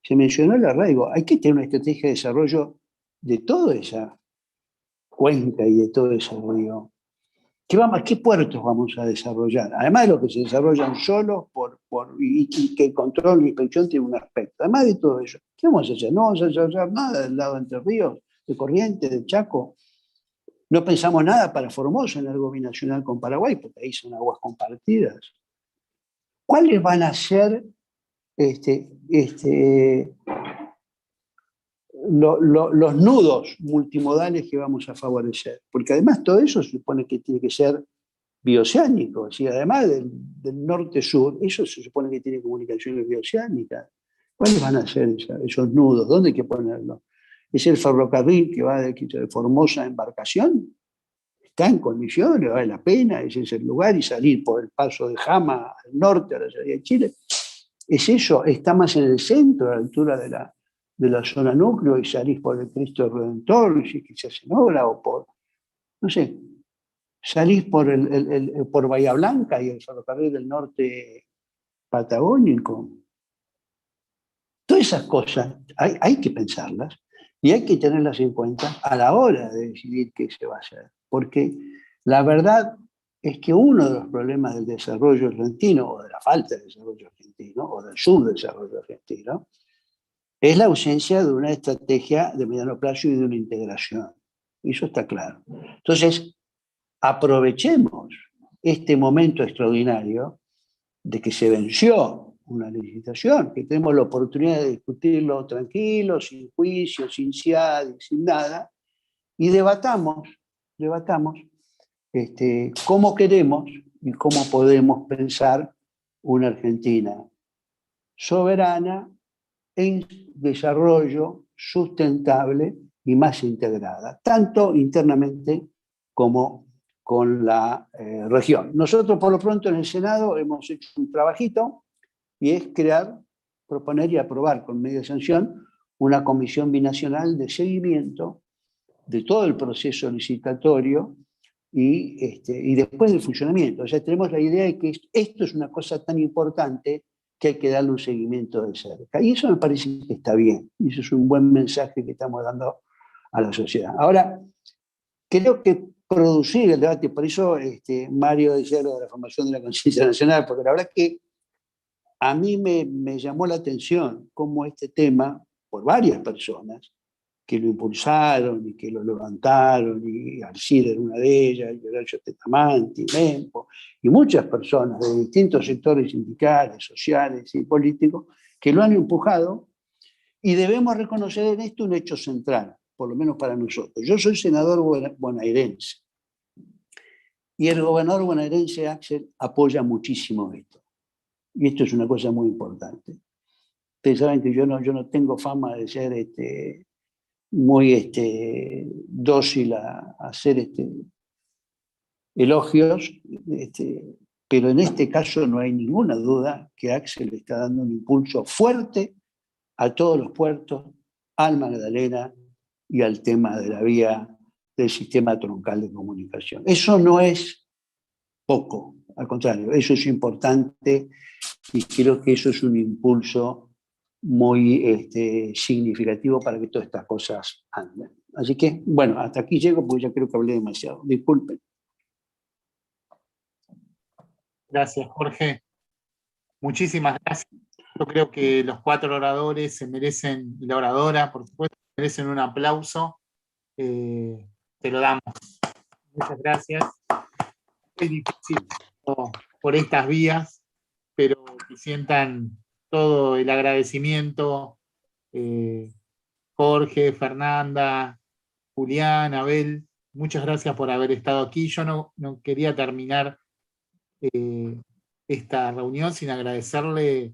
Se mencionó el arraigo. Hay que tener una estrategia de desarrollo de toda esa cuenca y de todo ese río. ¿Qué puertos vamos a desarrollar? Además de los que se desarrollan solos y que el control y inspección tiene un aspecto. Además de todo eso, ¿qué vamos a hacer? No vamos a desarrollar nada del lado de Entre Ríos, de Corrientes, de Chaco. No pensamos nada para Formosa en algo binacional con Paraguay, porque ahí son aguas compartidas. ¿Cuáles van a ser los nudos multimodales que vamos a favorecer? Porque además todo eso se supone que tiene que ser bioceánico, ¿sí? Además del norte-sur, eso se supone que tiene comunicaciones bioceánicas. ¿Cuáles van a ser esos nudos? ¿Dónde hay que ponerlos? ¿Es el ferrocarril que va de Formosa a Embarcación? ¿Está en condiciones? ¿Vale la pena? ¿Ese es el lugar? ¿Y salir por el paso de Jama al norte, a la salida de Chile? ¿Es eso? ¿Está más en el centro, a la altura de la zona núcleo, y salís por el Cristo Redentor, si quizás en obra, o por, no sé, salís por Bahía Blanca y el ferrocarril del norte patagónico? Todas esas cosas hay que pensarlas y hay que tenerlas en cuenta a la hora de decidir qué se va a hacer. Porque la verdad es que uno de los problemas del desarrollo argentino, o de la falta de desarrollo argentino, o del subdesarrollo argentino, es la ausencia de una estrategia de mediano plazo y de una integración. Eso está claro. Entonces, aprovechemos este momento extraordinario de que se venció una licitación, que tenemos la oportunidad de discutirlo tranquilo, sin juicio, sin CIAD, sin nada, y debatamos cómo queremos y cómo podemos pensar una Argentina soberana, en desarrollo sustentable y más integrada, tanto internamente como con la región. Nosotros, por lo pronto, en el Senado hemos hecho un trabajito y es crear, proponer y aprobar con media sanción una comisión binacional de seguimiento de todo el proceso licitatorio y después del funcionamiento. O sea, tenemos la idea de que esto es una cosa tan importante que hay que darle un seguimiento de cerca. Y eso me parece que está bien. Y eso es un buen mensaje que estamos dando a la sociedad. Ahora, creo que producir el debate, por eso Mario decía lo de la formación de la conciencia nacional, porque la verdad que a mí me llamó la atención cómo este tema, por varias personas, que lo impulsaron y que lo levantaron, y Alcide era una de ellas, y Horacio Tetamanti, Mempo, y muchas personas de distintos sectores sindicales, sociales y políticos, que lo han empujado, y debemos reconocer en esto un hecho central, por lo menos para nosotros. Yo soy senador bonaerense, y el gobernador bonaerense, Axel, apoya muchísimo esto. Y esto es una cosa muy importante. Ustedes saben que yo no tengo fama de ser muy dócil a hacer elogios, pero en este caso no hay ninguna duda que Axel le está dando un impulso fuerte a todos los puertos, al Magdalena y al tema de la vía del sistema troncal de comunicación. Eso no es poco, al contrario, eso es importante y creo que eso es un impulso muy significativo para que todas estas cosas anden. Así que, bueno, hasta aquí llego porque ya creo que hablé demasiado. Disculpen. Gracias, Jorge. Muchísimas gracias. Yo creo que los 4 oradores se merecen, y la oradora, por supuesto, merecen un aplauso. Te lo damos. Muchas gracias. Es difícil por estas vías, pero que sientan todo el agradecimiento. Jorge, Fernanda, Julián, Abel, muchas gracias por haber estado aquí. Yo no quería terminar esta reunión sin agradecerle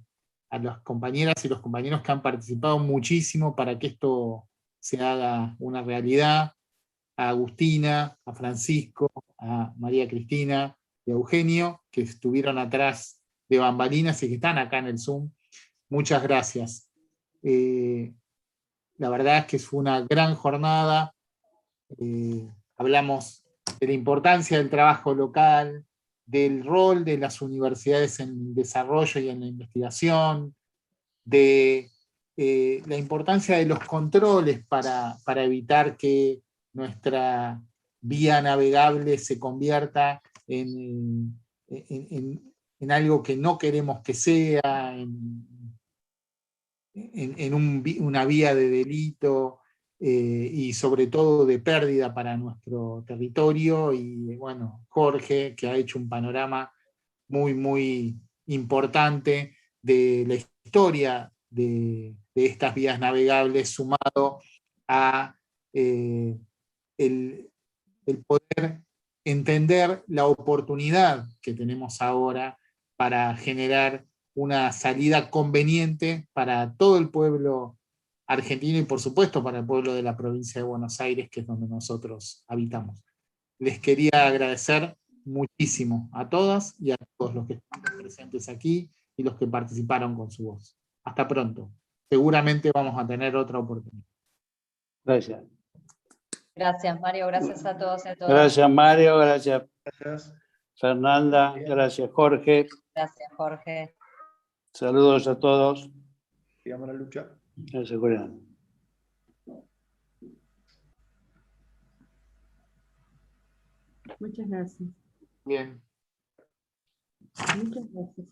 a las compañeras y los compañeros que han participado muchísimo para que esto se haga una realidad. A Agustina, a Francisco, a María Cristina y a Eugenio, que estuvieron atrás de bambalinas y que están acá en el Zoom. Muchas gracias. La verdad es que fue una gran jornada. Hablamos de la importancia del trabajo local, del rol de las universidades en el desarrollo y en la investigación, de la importancia de los controles para evitar que nuestra vía navegable se convierta en algo que no queremos que sea, una vía de delito y sobre todo de pérdida para nuestro territorio. Y bueno, Jorge, que ha hecho un panorama muy, muy importante de la historia de estas vías navegables, sumado a el poder entender la oportunidad que tenemos ahora para generar una salida conveniente para todo el pueblo argentino y por supuesto para el pueblo de la provincia de Buenos Aires, que es donde nosotros habitamos. Les quería agradecer muchísimo a todas y a todos los que están presentes aquí y los que participaron con su voz. Hasta pronto. Seguramente vamos a tener otra oportunidad. Gracias. Gracias, Mario. Gracias a todos y a todas. Gracias, Mario. Gracias, Fernanda. Gracias, Jorge. Gracias, Jorge. Saludos a todos. Sigamos la lucha. Gracias, Julián. Muchas gracias. Bien. Muchas gracias.